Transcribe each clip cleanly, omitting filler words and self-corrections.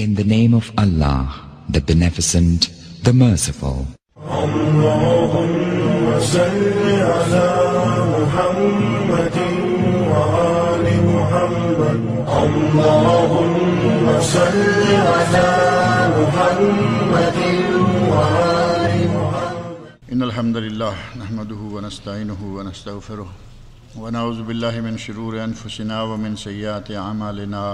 In the name of Allah, the Beneficent, the Merciful. اللهم صل على محمد وآل محمد اللهم صل على محمد وآل محمد إن الحمد لله نحمده ونستعينه ونستغفره ونعوذ بالله من شرور أنفسنا ومن سيئات أعمالنا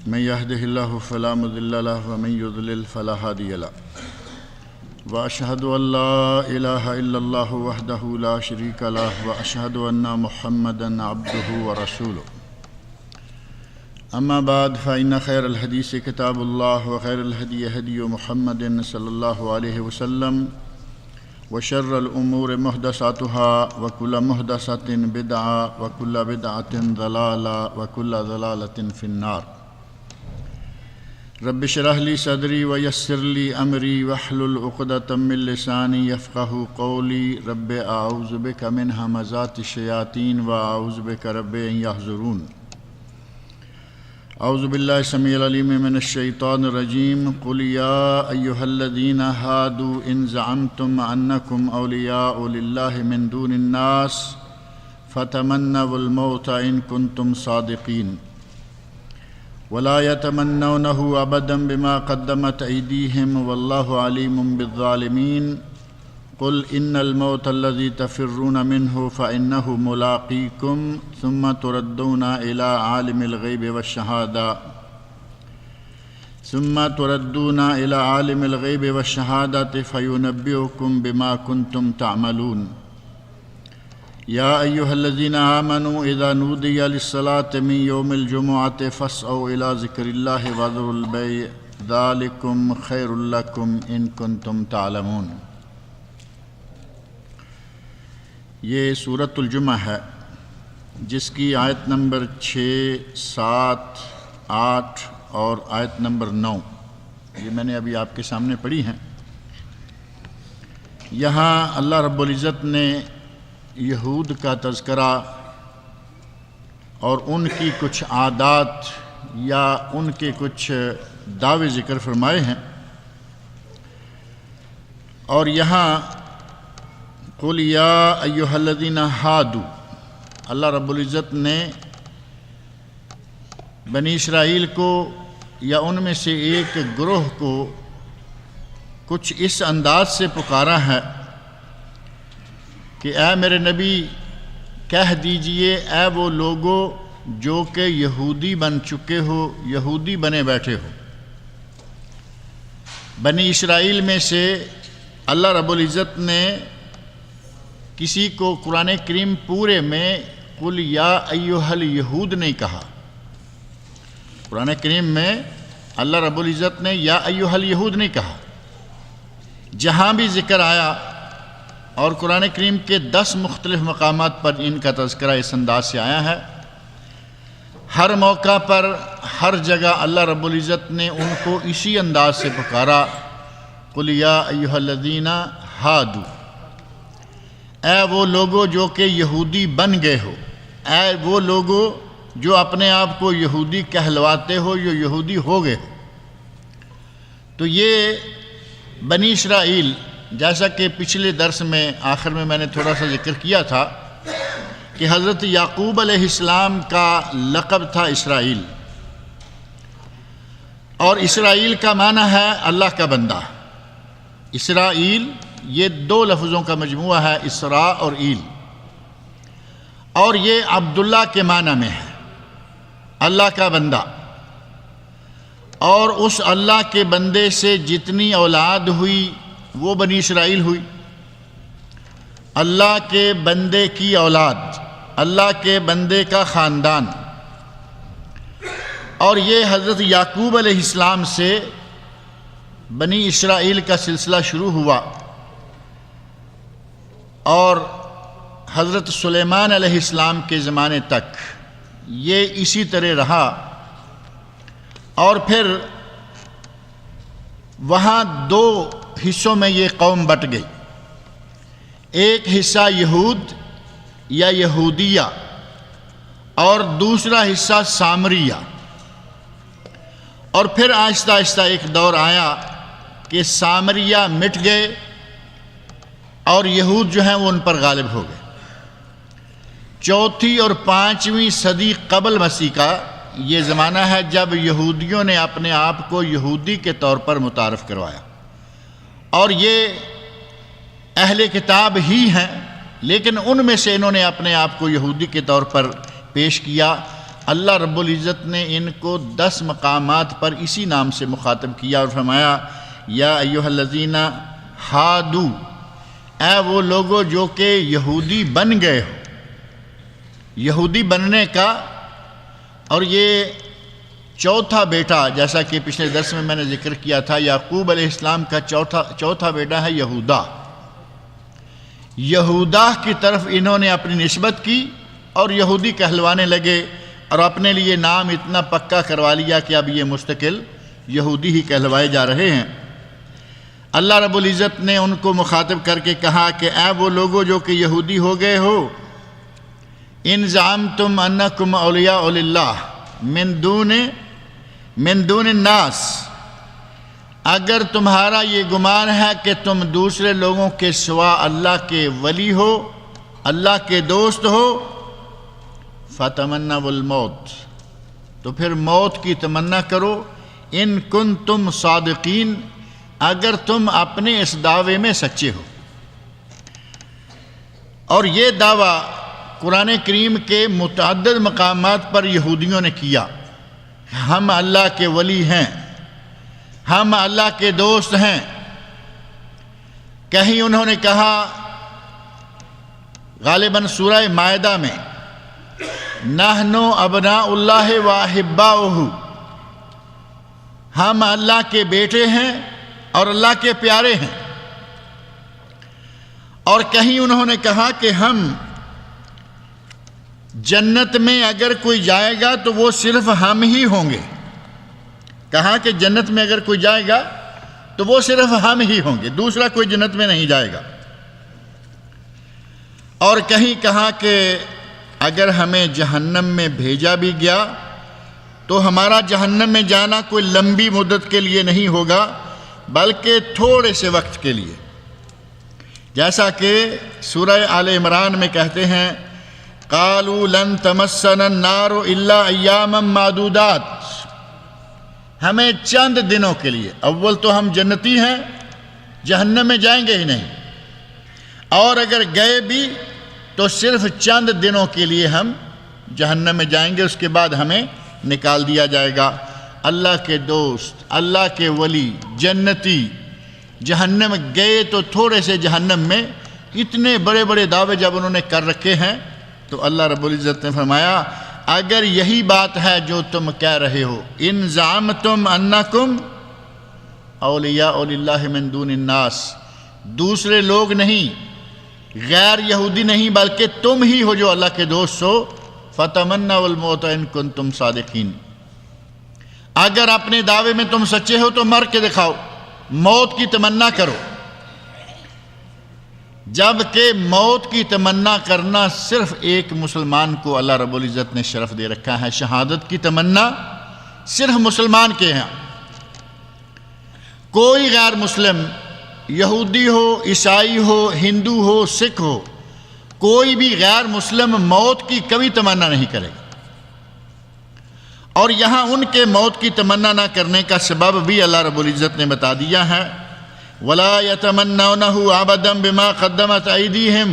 من يهده الله فلا مضل له ومن يضلل فلا هادي له وأشهد أن لا إله إلا الله وحده لا شريك له وأشهد أن محمدا عبده ورسوله أما بعد فإن خير الحديث كتاب الله وخير الهدي هدي محمد صلى الله عليه وسلم وشر الأمور محدثاتها وكل محدثة بدعة وكل بدعة ضلالة وكل ضلالة في النار رب اشرح لي صدري ويسر لي أمري واحلل عقدة من لساني يفقهوا قولي رب أعوذ بك من همزات الشياطين وأعوذ بك رب أن يحضرون أعوذ بالله السميع العليم من الشيطان الرجيم قل يا أيها الذين هادوا إن زعمتم أنكم أولياء لله من دون الناس فتمنوا الموت إن كنتم صادقين ولا يتمنونه أبدا بما قدمت أيديهم والله عليم بالظالمين قل إن الموت الذي تفرون منه فإنه ملاقيكم ثم تردون إلى عالم الغيب والشهادة فينبئكم بما كنتم تعملون يا أيها الذين آمنوا إذا نودي للصلاة من يوم الجمعة فاسعوا إلى ذكر الله وذروا البيع ذلكم خير لكم إن كنتم تعلمون۔ یہ سورۃ الجمعہ ہے جس کی آیت نمبر 6، 7، 8 اور آیت نمبر 9 یہ میں نے ابھی آپ کے سامنے پڑھی ہیں۔ یہاں اللہ رب العزت نے یہود کا تذکرہ اور ان کی کچھ عادات یا ان کے کچھ دعوے ذکر فرمائے ہیں، اور یہاں قل یا ایھا الذین ہادوا، اللہ رب العزت نے بنی اسرائیل کو یا ان میں سے ایک گروہ کو کچھ اس انداز سے پکارا ہے کہ اے میرے نبی کہہ دیجئے اے وہ لوگو جو کہ یہودی بن چکے ہو، یہودی بنے بیٹھے ہو۔ بنی اسرائیل میں سے اللہ رب العزت نے کسی کو قرآن کریم پورے میں قل یا ایھا الیہود نہیں کہا۔ قرآن کریم میں اللہ رب العزت نے یا ایھا الیہود نہیں کہا۔ جہاں بھی ذکر آیا اور قرآن کریم کے 10 مختلف مقامات پر ان کا تذکرہ اس انداز سے آیا ہے، ہر موقع پر ہر جگہ اللہ رب العزت نے ان کو اسی انداز سے پکارا، قل یا ایھا الذین ہادوا، اے وہ لوگوں جو کہ یہودی بن گئے ہو، اے وہ لوگوں جو اپنے آپ کو یہودی کہلواتے ہو، جو یہودی ہو گئے ہو۔ تو یہ بنی اسرائیل، جیسا کہ پچھلے درس میں آخر میں نے تھوڑا سا ذکر کیا تھا کہ حضرت یعقوب علیہ السلام کا لقب تھا اسرائیل، اور اسرائیل کا معنی ہے اللہ کا بندہ۔ اسرائیل یہ 2 لفظوں کا مجموعہ ہے، اسراء اور ایل، اور یہ عبداللہ کے معنی میں ہے، اللہ کا بندہ۔ اور اس اللہ کے بندے سے جتنی اولاد ہوئی وہ بنی اسرائیل ہوئی۔ اللہ کے بندے کی اولاد، اللہ کے بندے کا خاندان، اور یہ حضرت یعقوب علیہ السلام سے بنی اسرائیل کا سلسلہ شروع ہوا، اور حضرت سلیمان علیہ السلام کے زمانے تک یہ اسی طرح رہا، اور پھر وہاں 2 حصوں میں یہ قوم بٹ گئی، ایک حصہ یہود یا یہودیہ اور دوسرا حصہ سامریہ۔ اور پھر آہستہ آہستہ ایک دور آیا کہ سامریہ مٹ گئے اور یہود جو ہیں وہ ان پر غالب ہو گئے۔ 4 اور 5ویں صدی قبل مسیح کا یہ زمانہ ہے جب یہودیوں نے اپنے آپ کو یہودی کے طور پر متعارف کروایا، اور یہ اہل کتاب ہی ہیں، لیکن ان میں سے انہوں نے اپنے آپ کو یہودی کے طور پر پیش کیا۔ اللہ رب العزت نے ان کو 10 مقامات پر اسی نام سے مخاطب کیا اور فرمایا یا ایھا الذین ہادو، اے وہ لوگوں جو کہ یہودی بن گئے ہو۔ یہودی بننے کا، اور یہ چوتھا بیٹا، جیسا کہ پچھلے درس میں نے ذکر کیا تھا، یعقوب علیہ السلام کا چوتھا بیٹا ہے یہودا۔ یہودا کی طرف انہوں نے اپنی نسبت کی اور یہودی کہلوانے لگے، اور اپنے لیے نام اتنا پکا کروا لیا کہ اب یہ مستقل یہودی ہی کہلوائے جا رہے ہیں۔ اللہ رب العزت نے ان کو مخاطب کر کے کہا کہ اے وہ لوگوں جو کہ یہودی ہو گئے ہو، ان زعمتم انکم اولیاء للہ من دون الناس، اگر تمہارا یہ گمان ہے کہ تم دوسرے لوگوں کے سوا اللہ کے ولی ہو، اللہ کے دوست ہو، فتمنوا الموت، تو پھر موت کی تمنا کرو، ان کنتم صادقین، اگر تم اپنے اس دعوے میں سچے ہو۔ اور یہ دعویٰ قرآن کریم کے متعدد مقامات پر یہودیوں نے کیا، ہم اللہ کے ولی ہیں، ہم اللہ کے دوست ہیں۔ کہیں انہوں نے کہا غالباً سورہ مائدہ میں، نحن ابناء اللہ واحباؤہ، ہم اللہ کے بیٹے ہیں اور اللہ کے پیارے ہیں۔ اور کہیں انہوں نے کہا کہ ہم جنت میں اگر کوئی جائے گا تو وہ صرف ہم ہی ہوں گے، کہا کہ جنت میں اگر کوئی جائے گا تو وہ صرف ہم ہی ہوں گے، دوسرا کوئی جنت میں نہیں جائے گا۔ اور کہیں کہا کہ اگر ہمیں جہنم میں بھیجا بھی گیا تو ہمارا جہنم میں جانا کوئی لمبی مدت کے لیے نہیں ہوگا بلکہ تھوڑے سے وقت کے لیے، جیسا کہ سورہ آل عمران میں کہتے ہیں قالوا لن تمسنا النار الا ایاما معدودات، ہمیں چند دنوں کے لیے، اول تو ہم جنتی ہیں، جہنم میں جائیں گے ہی نہیں، اور اگر گئے بھی تو صرف چند دنوں کے لیے ہم جہنم میں جائیں گے، اس کے بعد ہمیں نکال دیا جائے گا۔ اللہ کے دوست، اللہ کے ولی، جنتی جہنم گئے تو تھوڑے سے جہنم میں، اتنے بڑے بڑے دعوے جب انہوں نے کر رکھے ہیں تو اللہ رب العزت نے فرمایا اگر یہی بات ہے جو تم کہہ رہے ہو، ان زعمتم انکم اولیاء للہ من دون الناس، دوسرے لوگ نہیں، غیر یہودی نہیں، بلکہ تم ہی ہو جو اللہ کے دوست ہو، فتمنوا الموت ان کنتم صادقین، اگر اپنے دعوے میں تم سچے ہو تو مر کے دکھاؤ، موت کی تمنا کرو۔ جبکہ موت کی تمنا کرنا صرف ایک مسلمان کو اللہ رب العزت نے شرف دے رکھا ہے، شہادت کی تمنا صرف مسلمان کے ہیں، کوئی غیر مسلم، یہودی ہو، عیسائی ہو، ہندو ہو، سکھ ہو، کوئی بھی غیر مسلم موت کی کبھی تمنا نہیں کرے گا۔ اور یہاں ان کے موت کی تمنا نہ کرنے کا سبب بھی اللہ رب العزت نے بتا دیا ہے، وَلَا يَتَمَنَّوْنَهُ أَبَدًا بِمَا قَدَّمَتْ أَيْدِيهِمْ،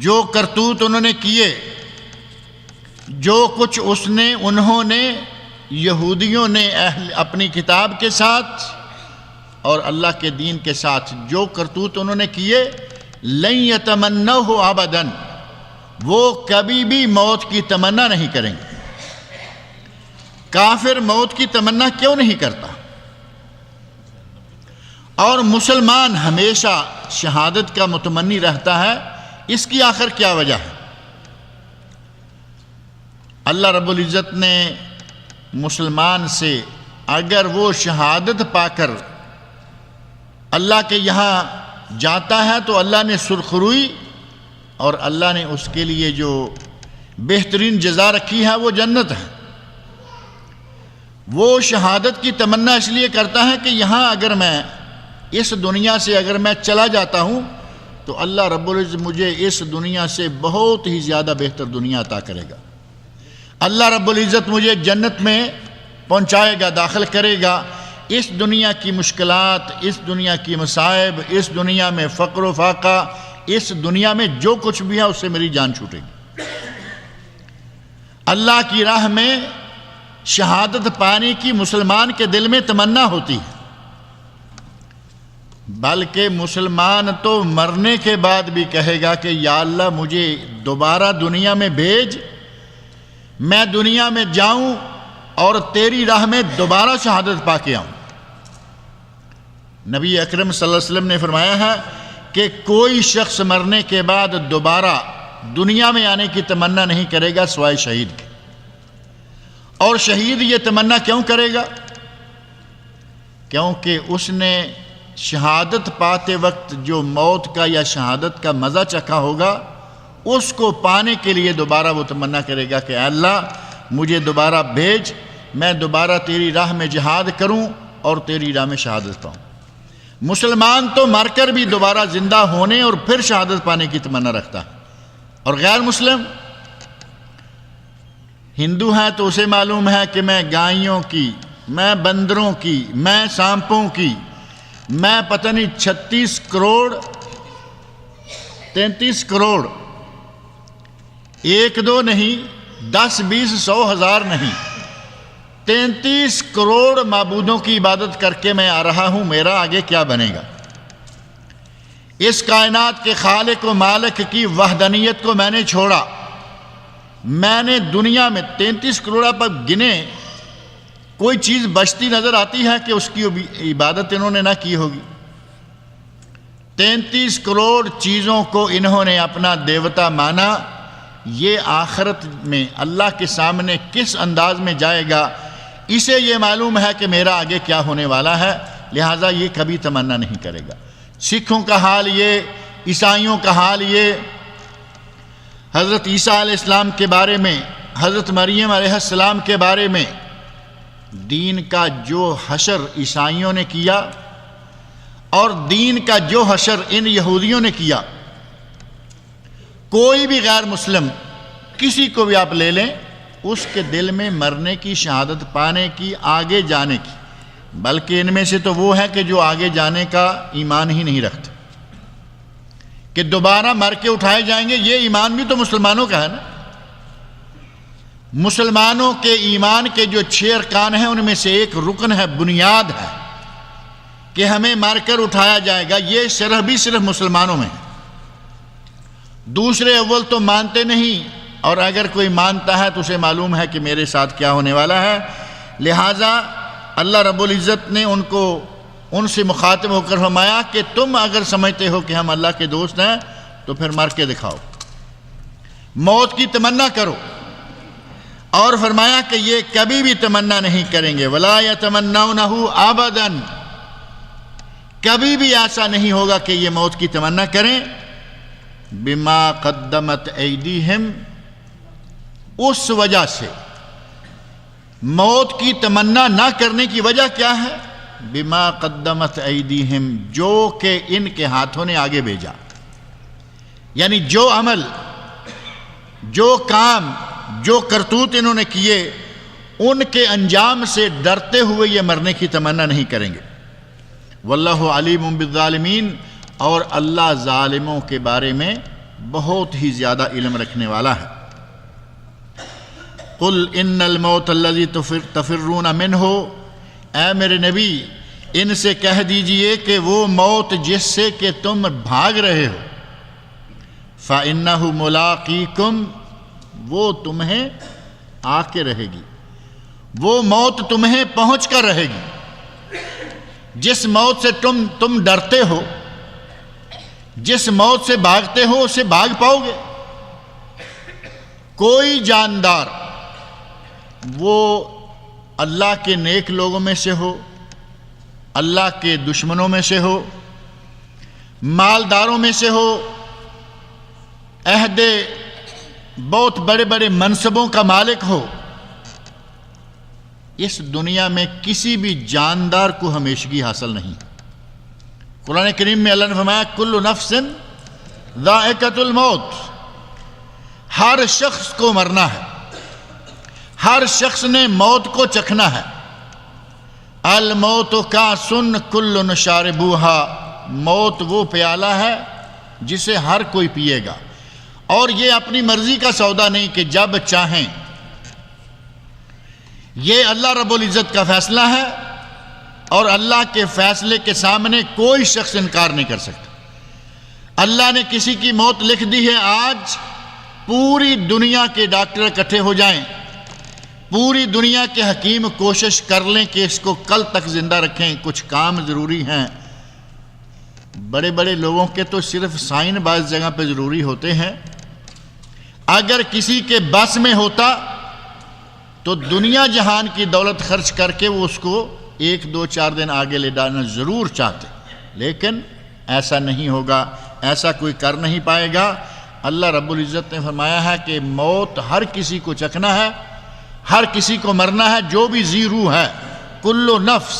جو کرتوت انہوں نے کیے، جو کچھ انہوں نے یہودیوں نے اپنی کتاب کے ساتھ اور اللہ کے دین کے ساتھ جو کرتوت انہوں نے کیے، لن يتمنوه ابدا، وہ کبھی بھی موت کی تمنا نہیں کریں گے۔ کافر موت کی تمنا کیوں نہیں کرتا؟ اور مسلمان ہمیشہ شہادت کا متمنی رہتا ہے، اس کی آخر کیا وجہ ہے؟ اللہ رب العزت نے مسلمان سے اگر وہ شہادت پا کر اللہ کے یہاں جاتا ہے تو اللہ نے سرخروئی اور اللہ نے اس کے لیے جو بہترین جزا رکھی ہے وہ جنت ہے۔ وہ شہادت کی تمنا اس لیے کرتا ہے کہ یہاں اگر میں اس دنیا سے اگر میں چلا جاتا ہوں تو اللہ رب العزت مجھے اس دنیا سے بہت ہی زیادہ بہتر دنیا عطا کرے گا، اللہ رب العزت مجھے جنت میں پہنچائے گا، داخل کرے گا، اس دنیا کی مشکلات، اس دنیا کی مصائب، اس دنیا میں فقر و فاقہ، اس دنیا میں جو کچھ بھی ہے اس سے میری جان چھوٹے گی۔ اللہ کی راہ میں شہادت پانے کی مسلمان کے دل میں تمنا ہوتی ہے، بلکہ مسلمان تو مرنے کے بعد بھی کہے گا کہ یا اللہ مجھے دوبارہ دنیا میں بھیج، میں دنیا میں جاؤں اور تیری راہ میں دوبارہ شہادت پا کے آؤں۔ نبی اکرم صلی اللہ علیہ وسلم نے فرمایا ہے کہ کوئی شخص مرنے کے بعد دوبارہ دنیا میں آنے کی تمنا نہیں کرے گا سوائے شہید کے۔ اور شہید یہ تمنا کیوں کرے گا؟ کیونکہ اس نے شہادت پاتے وقت جو موت کا یا شہادت کا مزہ چکھا ہوگا، اس کو پانے کے لیے دوبارہ وہ تمنا کرے گا کہ اے اللہ مجھے دوبارہ بھیج، میں دوبارہ تیری راہ میں جہاد کروں اور تیری راہ میں شہادت پاؤں۔ مسلمان تو مر کر بھی دوبارہ زندہ ہونے اور پھر شہادت پانے کی تمنا رکھتا ہے، اور غیر مسلم ہندو ہے تو اسے معلوم ہے کہ میں گائیوں کی، میں بندروں کی، میں سانپوں کی، میں پتہ نہیں 36 کروڑ 33 کروڑ، ایک دو نہیں، 10 20 100 ہزار نہیں، 33 کروڑ معبودوں کی عبادت کر کے میں آ رہا ہوں، میرا آگے کیا بنے گا؟ اس کائنات کے خالق و مالک کی وحدانیت کو میں نے چھوڑا، میں نے دنیا میں 33 کروڑ پر گنے، کوئی چیز بچتی نظر آتی ہے کہ اس کی عبادت انہوں نے نہ کی ہوگی؟ 33 کروڑ چیزوں کو انہوں نے اپنا دیوتا مانا، یہ آخرت میں اللہ کے سامنے کس انداز میں جائے گا، اسے یہ معلوم ہے کہ میرا آگے کیا ہونے والا ہے، لہٰذا یہ کبھی تمنا نہیں کرے گا۔ سکھوں کا حال یہ، عیسائیوں کا حال یہ، حضرت عیسیٰ علیہ السلام کے بارے میں، حضرت مریم علیہ السلام کے بارے میں دین کا جو حشر عیسائیوں نے کیا اور دین کا جو حشر ان یہودیوں نے کیا، کوئی بھی غیر مسلم کسی کو بھی آپ لے لیں، اس کے دل میں مرنے کی، شہادت پانے کی، آگے جانے کی، بلکہ ان میں سے تو وہ ہے کہ جو آگے جانے کا ایمان ہی نہیں رکھتے کہ دوبارہ مر کے اٹھائے جائیں گے، یہ ایمان بھی تو مسلمانوں کا ہے نا۔ مسلمانوں کے ایمان کے جو 6 ارکان ہیں ان میں سے ایک رکن ہے، بنیاد ہے کہ ہمیں مر کر اٹھایا جائے گا، یہ شرح بھی صرف مسلمانوں میں ہے۔ دوسرے اول تو مانتے نہیں، اور اگر کوئی مانتا ہے تو اسے معلوم ہے کہ میرے ساتھ کیا ہونے والا ہے، لہٰذا اللہ رب العزت نے ان سے مخاطب ہو کر فرمایا کہ تم اگر سمجھتے ہو کہ ہم اللہ کے دوست ہیں تو پھر مر کے دکھاؤ، موت کی تمنا کرو، اور فرمایا کہ یہ کبھی بھی تمنا نہیں کریں گے، وَلَا يَتَمَنَّوْنَهُ أَبَدًا، کبھی بھی ایسا نہیں ہوگا کہ یہ موت کی تمنا کریں، بِمَا قَدَّمَتْ أَيْدِيهِمْ، اس وجہ سے موت کی تمنا نہ کرنے کی وجہ کیا ہے؟ بِمَا قَدَّمَتْ أَيْدِيهِمْ، جو کہ ان کے ہاتھوں نے آگے بھیجا، یعنی جو عمل، جو کام، جو کرتوت انہوں نے کیے، ان کے انجام سے ڈرتے ہوئے یہ مرنے کی تمنا نہیں کریں گے۔ واللہ علیم بالظالمین، اور اللہ ظالموں کے بارے میں بہت ہی زیادہ علم رکھنے والا ہے۔ قل ان الموت الذی تفرون منہ، اے میرے نبی ان سے کہہ دیجئے کہ وہ موت جس سے کہ تم بھاگ رہے ہو، فَإِنَّهُ مُلَاقِيكُمْ، وہ تمہیں آ کے رہے گی، وہ موت تمہیں پہنچ کر رہے گی۔ جس موت سے تم ڈرتے ہو، جس موت سے بھاگتے ہو، اسے بھاگ پاؤ گے؟ کوئی جاندار، وہ اللہ کے نیک لوگوں میں سے ہو، اللہ کے دشمنوں میں سے ہو، مالداروں میں سے ہو، عہدے بہت بڑے بڑے منصبوں کا مالک ہو، اس دنیا میں کسی بھی جاندار کو ہمیشگی حاصل نہیں۔ قرآن کریم میں اللہ نے فرمایا کل نفس ذائقۃ الموت، ہر شخص کو مرنا ہے، ہر شخص نے موت کو چکھنا ہے۔ الموت کاس کل شاربوہا، موت وہ پیالہ ہے جسے ہر کوئی پیے گا، اور یہ اپنی مرضی کا سودا نہیں کہ جب چاہیں، یہ اللہ رب العزت کا فیصلہ ہے، اور اللہ کے فیصلے کے سامنے کوئی شخص انکار نہیں کر سکتا۔ اللہ نے کسی کی موت لکھ دی ہے، آج پوری دنیا کے ڈاکٹر اکٹھے ہو جائیں، پوری دنیا کے حکیم کوشش کر لیں کہ اس کو کل تک زندہ رکھیں، کچھ کام ضروری ہیں، بڑے بڑے لوگوں کے تو صرف سائن بعض جگہ پہ ضروری ہوتے ہیں، اگر کسی کے بس میں ہوتا تو دنیا جہان کی دولت خرچ کر کے وہ اس کو 1 2 4 دن آگے لے جانا ضرور چاہتے، لیکن ایسا نہیں ہوگا، ایسا کوئی کر نہیں پائے گا۔ اللہ رب العزت نے فرمایا ہے کہ موت ہر کسی کو چکھنا ہے، ہر کسی کو مرنا ہے، جو بھی ذی روح ہے، کل نفس،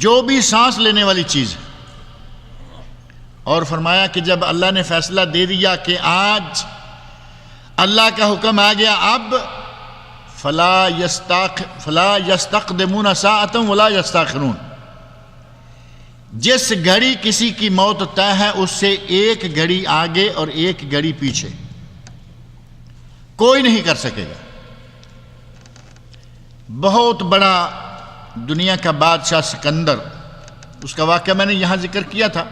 جو بھی سانس لینے والی چیز ہے۔ اور فرمایا کہ جب اللہ نے فیصلہ دے دیا کہ آج اللہ کا حکم آ گیا، اب فلا یستقدمون ساعۃ ولا یستاخرون، جس گھڑی کسی کی موت طے ہے اس سے 1 گھڑی آگے اور 1 گھڑی پیچھے کوئی نہیں کر سکے گا۔ بہت بڑا دنیا کا بادشاہ سکندر، اس کا واقعہ میں نے یہاں ذکر کیا تھا،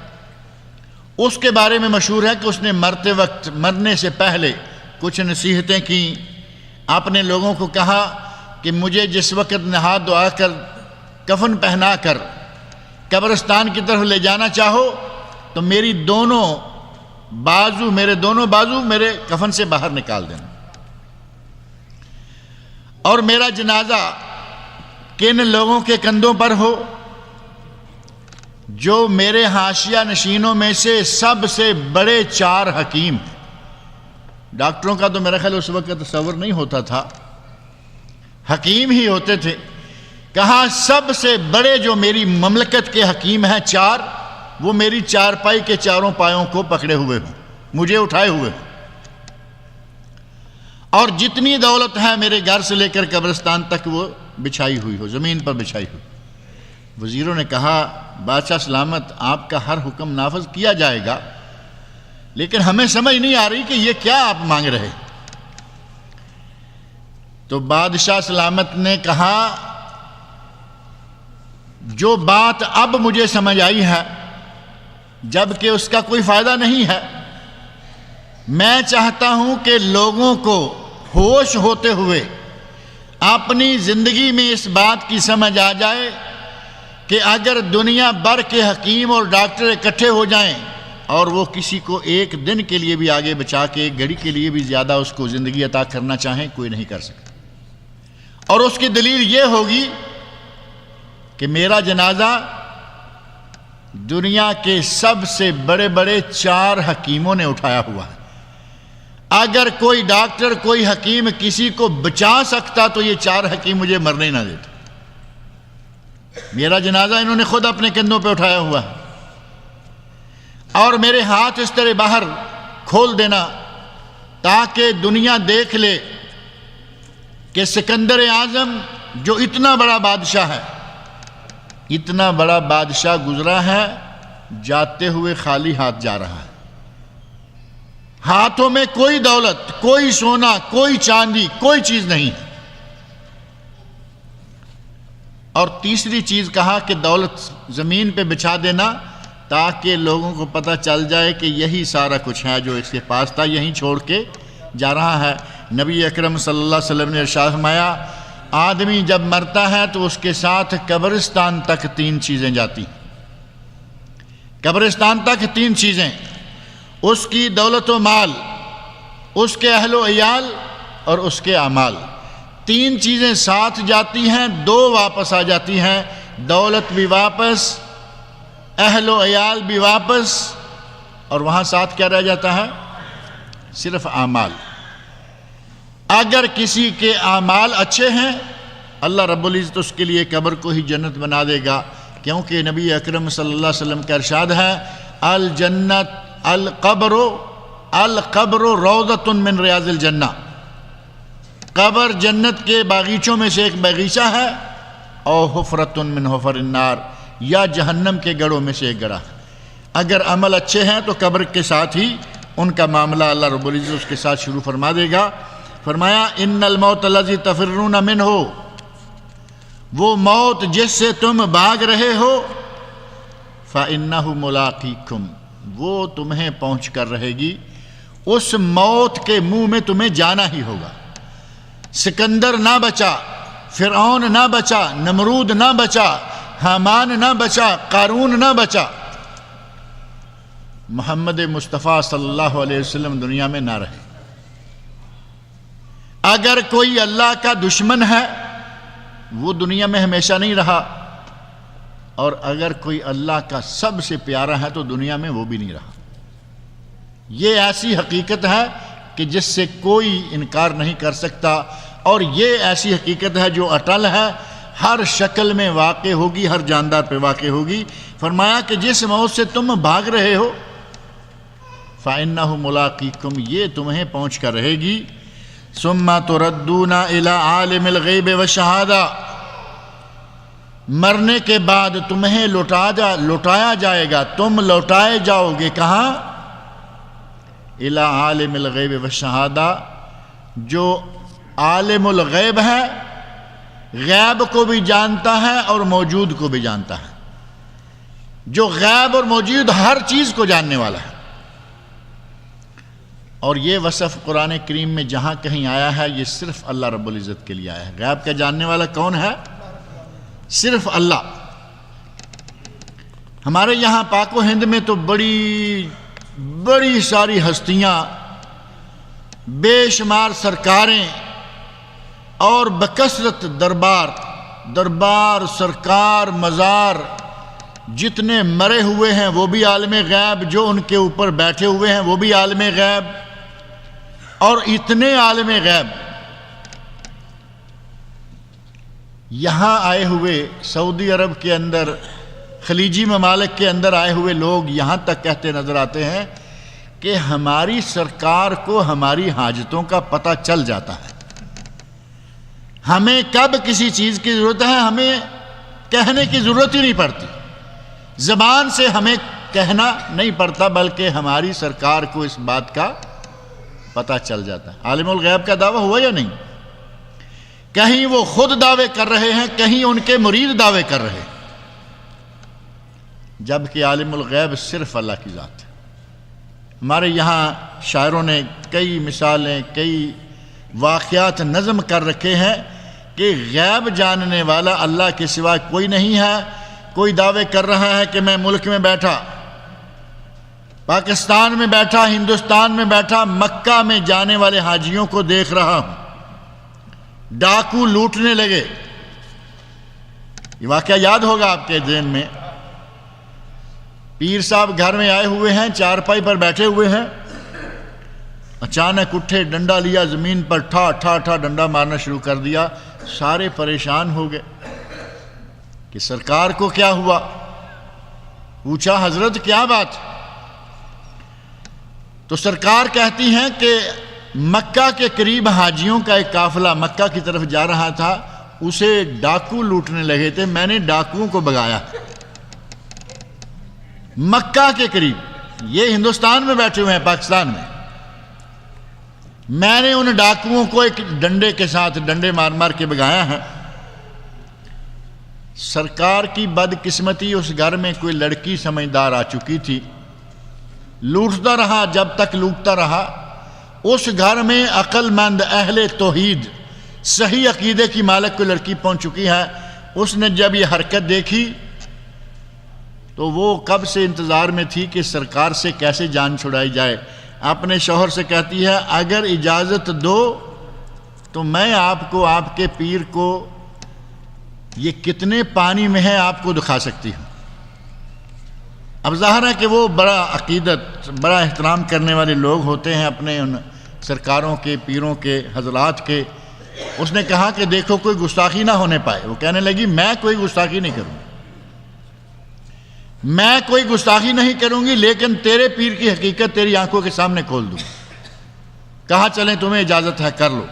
اس کے بارے میں مشہور ہے کہ اس نے مرتے وقت، مرنے سے پہلے کچھ نصیحتیں کی، اپنے لوگوں کو کہا کہ مجھے جس وقت نہا دعا کر کفن پہنا کر قبرستان کی طرف لے جانا چاہو تو میرے دونوں بازو میرے کفن سے باہر نکال دینا، اور میرا جنازہ کن لوگوں کے کندھوں پر ہو، جو میرے حاشیہ نشینوں میں سے سب سے بڑے 4 حکیم ہیں۔ ڈاکٹروں کا تو میرا خیال اس وقت تصور نہیں ہوتا تھا، حکیم ہی ہوتے تھے۔ کہا سب سے بڑے جو میری مملکت کے حکیم ہیں 4، وہ میری چارپائی کے 4 پایوں کو پکڑے ہوئے ہوں، مجھے اٹھائے ہوئے ہوں، اور جتنی دولت ہے میرے گھر سے لے کر قبرستان تک وہ بچھائی ہوئی ہو، زمین پر بچھائی ہوئی۔ وزیروں نے کہا بادشاہ سلامت، آپ کا ہر حکم نافذ کیا جائے گا، لیکن ہمیں سمجھ نہیں آ رہی کہ یہ کیا آپ مانگ رہے۔ تو بادشاہ سلامت نے کہا جو بات اب مجھے سمجھ آئی ہے، جبکہ اس کا کوئی فائدہ نہیں ہے، میں چاہتا ہوں کہ لوگوں کو ہوش ہوتے ہوئے اپنی زندگی میں اس بات کی سمجھ آ جائے کہ اگر دنیا بھر کے حکیم اور ڈاکٹر اکٹھے ہو جائیں اور وہ کسی کو 1 دن کے لیے بھی آگے بچا کے 1 گھڑی کے لیے بھی زیادہ اس کو زندگی عطا کرنا چاہیں، کوئی نہیں کر سکتا۔ اور اس کی دلیل یہ ہوگی کہ میرا جنازہ دنیا کے سب سے بڑے بڑے 4 حکیموں نے اٹھایا ہوا ہے۔ اگر کوئی ڈاکٹر، کوئی حکیم کسی کو بچا سکتا تو یہ 4 حکیم مجھے مرنے نہ دیتے۔ میرا جنازہ انہوں نے خود اپنے کندھوں پہ اٹھایا ہوا ہے، اور میرے ہاتھ اس طرح باہر کھول دینا تاکہ دنیا دیکھ لے کہ سکندر اعظم جو اتنا بڑا بادشاہ ہے، اتنا بڑا بادشاہ گزرا ہے، جاتے ہوئے خالی ہاتھ جا رہا ہے، ہاتھوں میں کوئی دولت، کوئی سونا، کوئی چاندی، کوئی چیز نہیں۔ اور تیسری چیز کہا کہ دولت زمین پہ بچھا دینا تاکہ لوگوں کو پتہ چل جائے کہ یہی سارا کچھ ہے جو اس کے پاس تھا، یہیں چھوڑ کے جا رہا ہے۔ نبی اکرم صلی اللہ علیہ وسلم نے ارشاد فرمایا آدمی جب مرتا ہے تو اس کے ساتھ قبرستان تک 3 چیزیں جاتی، قبرستان تک 3 چیزیں، اس کی دولت و مال، اس کے اہل و عیال اور اس کے اعمال، 3 چیزیں ساتھ جاتی ہیں، 2 واپس آ جاتی ہیں، دولت بھی واپس، اہل و عیال بھی واپس، اور وہاں ساتھ کیا رہ جاتا ہے؟ صرف اعمال۔ اگر کسی کے اعمال اچھے ہیں اللہ رب العزت اس کے لیے قبر کو ہی جنت بنا دے گا، کیونکہ نبی اکرم صلی اللہ علیہ وسلم کا ارشاد ہے الجنت القبر روضۃ من ریاض الجنہ، قبر جنت کے باغیچوں میں سے ایک باغیچہ ہے، او حفرۃ من حفر النار، یا جہنم کے گڑھوں میں سے ایک گڑھا۔ اگر عمل اچھے ہیں تو قبر کے ساتھ ہی ان کا معاملہ اللہ رب العزت اس کے ساتھ شروع فرما دے گا۔ فرمایا ان الموت الذی تفرون منہ، وہ موت جس سے تم بھاگ رہے ہو، فإنہ ملاقیکم، وہ تمہیں پہنچ کر رہے گی، اس موت کے منہ میں تمہیں جانا ہی ہوگا۔ سکندر نہ بچا، فرعون نہ بچا، نمرود نہ بچا، حامان نہ بچا، قارون نہ بچا، محمد مصطفیٰ صلی اللہ علیہ وسلم دنیا میں نہ رہے۔ اگر کوئی اللہ کا دشمن ہے وہ دنیا میں ہمیشہ نہیں رہا، اور اگر کوئی اللہ کا سب سے پیارا ہے تو دنیا میں وہ بھی نہیں رہا۔ یہ ایسی حقیقت ہے کہ جس سے کوئی انکار نہیں کر سکتا، اور یہ ایسی حقیقت ہے جو اٹل ہے، ہر شکل میں واقع ہوگی، ہر جاندار پہ واقع ہوگی۔ فرمایا کہ جس موت سے تم بھاگ رہے ہو، فَإِنَّهُ مُلَاقِيكُمْ، یہ تمہیں پہنچ کر رہے گی۔ ثُمَّ تُرَدُّونَ إِلَىٰ عَالِمِ الْغَيْبِ وَالشَّهَادَةِ، مرنے کے بعد تمہیں لوٹایا جائے گا، تم لوٹائے جاؤ گے کہاں؟ إِلَىٰ عَالِمِ الْغَيْبِ وَالشَّهَادَةِ، جو عالم الغیب ہے، غیب کو بھی جانتا ہے اور موجود کو بھی جانتا ہے، جو غیب اور موجود ہر چیز کو جاننے والا ہے۔ اور یہ وصف قرآن کریم میں جہاں کہیں آیا ہے یہ صرف اللہ رب العزت کے لیے آیا ہے۔ غیب کا جاننے والا کون ہے؟ صرف اللہ۔ ہمارے یہاں پاک و ہند میں تو بڑی ساری ہستیاں، بے شمار سرکاریں اور بکثرت دربار سرکار مزار، جتنے مرے ہوئے ہیں وہ بھی عالم غیب، جو ان کے اوپر بیٹھے ہوئے ہیں وہ بھی عالم غیب، اور اتنے عالم غیب یہاں آئے ہوئے سعودی عرب کے اندر، خلیجی ممالک کے اندر آئے ہوئے لوگ یہاں تک کہتے نظر آتے ہیں کہ ہماری سرکار کو ہماری حاجتوں کا پتہ چل جاتا ہے، ہمیں کب کسی چیز کی ضرورت ہے ہمیں کہنے کی ضرورت ہی نہیں پڑتی، زبان سے ہمیں کہنا نہیں پڑتا، بلکہ ہماری سرکار کو اس بات کا پتہ چل جاتا ہے۔ عالم الغیب کا دعویٰ ہوا یا نہیں؟ کہیں وہ خود دعوے کر رہے ہیں، کہیں ان کے مرید دعوے کر رہے ہیں، جبکہ عالم الغیب صرف اللہ کی ذات ہے۔ ہمارے یہاں شاعروں نے کئی مثالیں، کئی واقعات نظم کر رکھے ہیں کہ غیب جاننے والا اللہ کے سوا کوئی نہیں ہے۔ کوئی دعوے کر رہا ہے کہ میں ملک میں بیٹھا، پاکستان میں بیٹھا، ہندوستان میں بیٹھا، مکہ میں جانے والے حاجیوں کو دیکھ رہا ہوں، ڈاکو لوٹنے لگے۔ یہ واقعہ یاد ہوگا آپ کے ذہن میں، پیر صاحب گھر میں آئے ہوئے ہیں، چارپائی پر بیٹھے ہوئے ہیں، اچانک اٹھے، ڈنڈا لیا، زمین پر ٹھا ٹھا ٹھا ڈنڈا مارنا شروع کر دیا۔ سارے پریشان ہو گئے کہ سرکار کو کیا ہوا؟ پوچھا حضرت کیا بات؟ تو سرکار کہتی ہیں کہ مکہ کے قریب حاجیوں کا ایک قافلہ مکہ کی طرف جا رہا تھا، اسے ڈاکو لوٹنے لگے تھے، میں نے ڈاکوؤں کو بھگایا۔ مکہ کے قریب، یہ ہندوستان میں بیٹھے ہوئے ہیں، پاکستان میں نے ان ڈاکوؤں کو ایک ڈنڈے کے ساتھ ڈنڈے مار مار کے بھگایا ہے۔ سرکار کی بدقسمتی، اس گھر میں کوئی لڑکی سمجھدار آ چکی تھی، لوٹتا رہا، جب تک لوٹتا رہا اس گھر میں عقل مند اہل توحید صحیح عقیدے کی مالک کوئی لڑکی پہنچ چکی ہے۔ اس نے جب یہ حرکت دیکھی تو وہ کب سے انتظار میں تھی کہ سرکار سے کیسے جان چھڑائی جائے۔ اپنے شوہر سے کہتی ہے اگر اجازت دو تو میں آپ کو، آپ کے پیر کو، یہ کتنے پانی میں ہے آپ کو دکھا سکتی ہوں۔ اب ظاہر ہے کہ وہ بڑا عقیدت، بڑا احترام کرنے والے لوگ ہوتے ہیں اپنے ان سرکاروں کے، پیروں کے، حضرات کے، اس نے کہا کہ دیکھو کوئی گستاخی نہ ہونے پائے. وہ کہنے لگی میں کوئی گستاخی نہیں کروں گی، میں کوئی گستاخی نہیں کروں گی، لیکن تیرے پیر کی حقیقت تیری آنکھوں کے سامنے کھول دوں. کہا چلیں تمہیں اجازت ہے کر لو.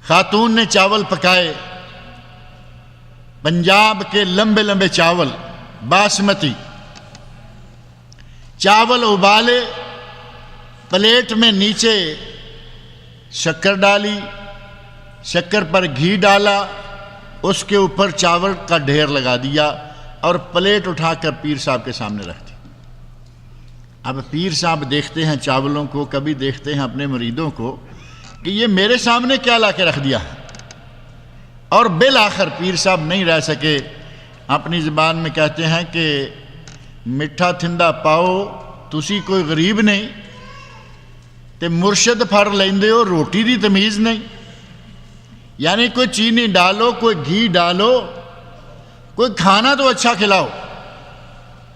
خاتون نے چاول پکائے، پنجاب کے لمبے لمبے چاول، باسمتی چاول ابالے، پلیٹ میں نیچے شکر ڈالی، شکر پر گھی ڈالا، اس کے اوپر چاول کا ڈھیر لگا دیا اور پلیٹ اٹھا کر پیر صاحب کے سامنے رکھ دی. اب پیر صاحب دیکھتے ہیں چاولوں کو، کبھی دیکھتے ہیں اپنے مریدوں کو کہ یہ میرے سامنے کیا لا کے رکھ دیا ہے. اور بالآخر پیر صاحب نہیں رہ سکے، اپنی زبان میں کہتے ہیں کہ مٹھا تھندا پاؤ تسی کوئی غریب نہیں تے مرشد پھڑ لیندے ہو روٹی دی تمیز نہیں. یعنی کوئی چینی ڈالو، کوئی گھی ڈالو، کوئی کھانا تو اچھا کھلاؤ.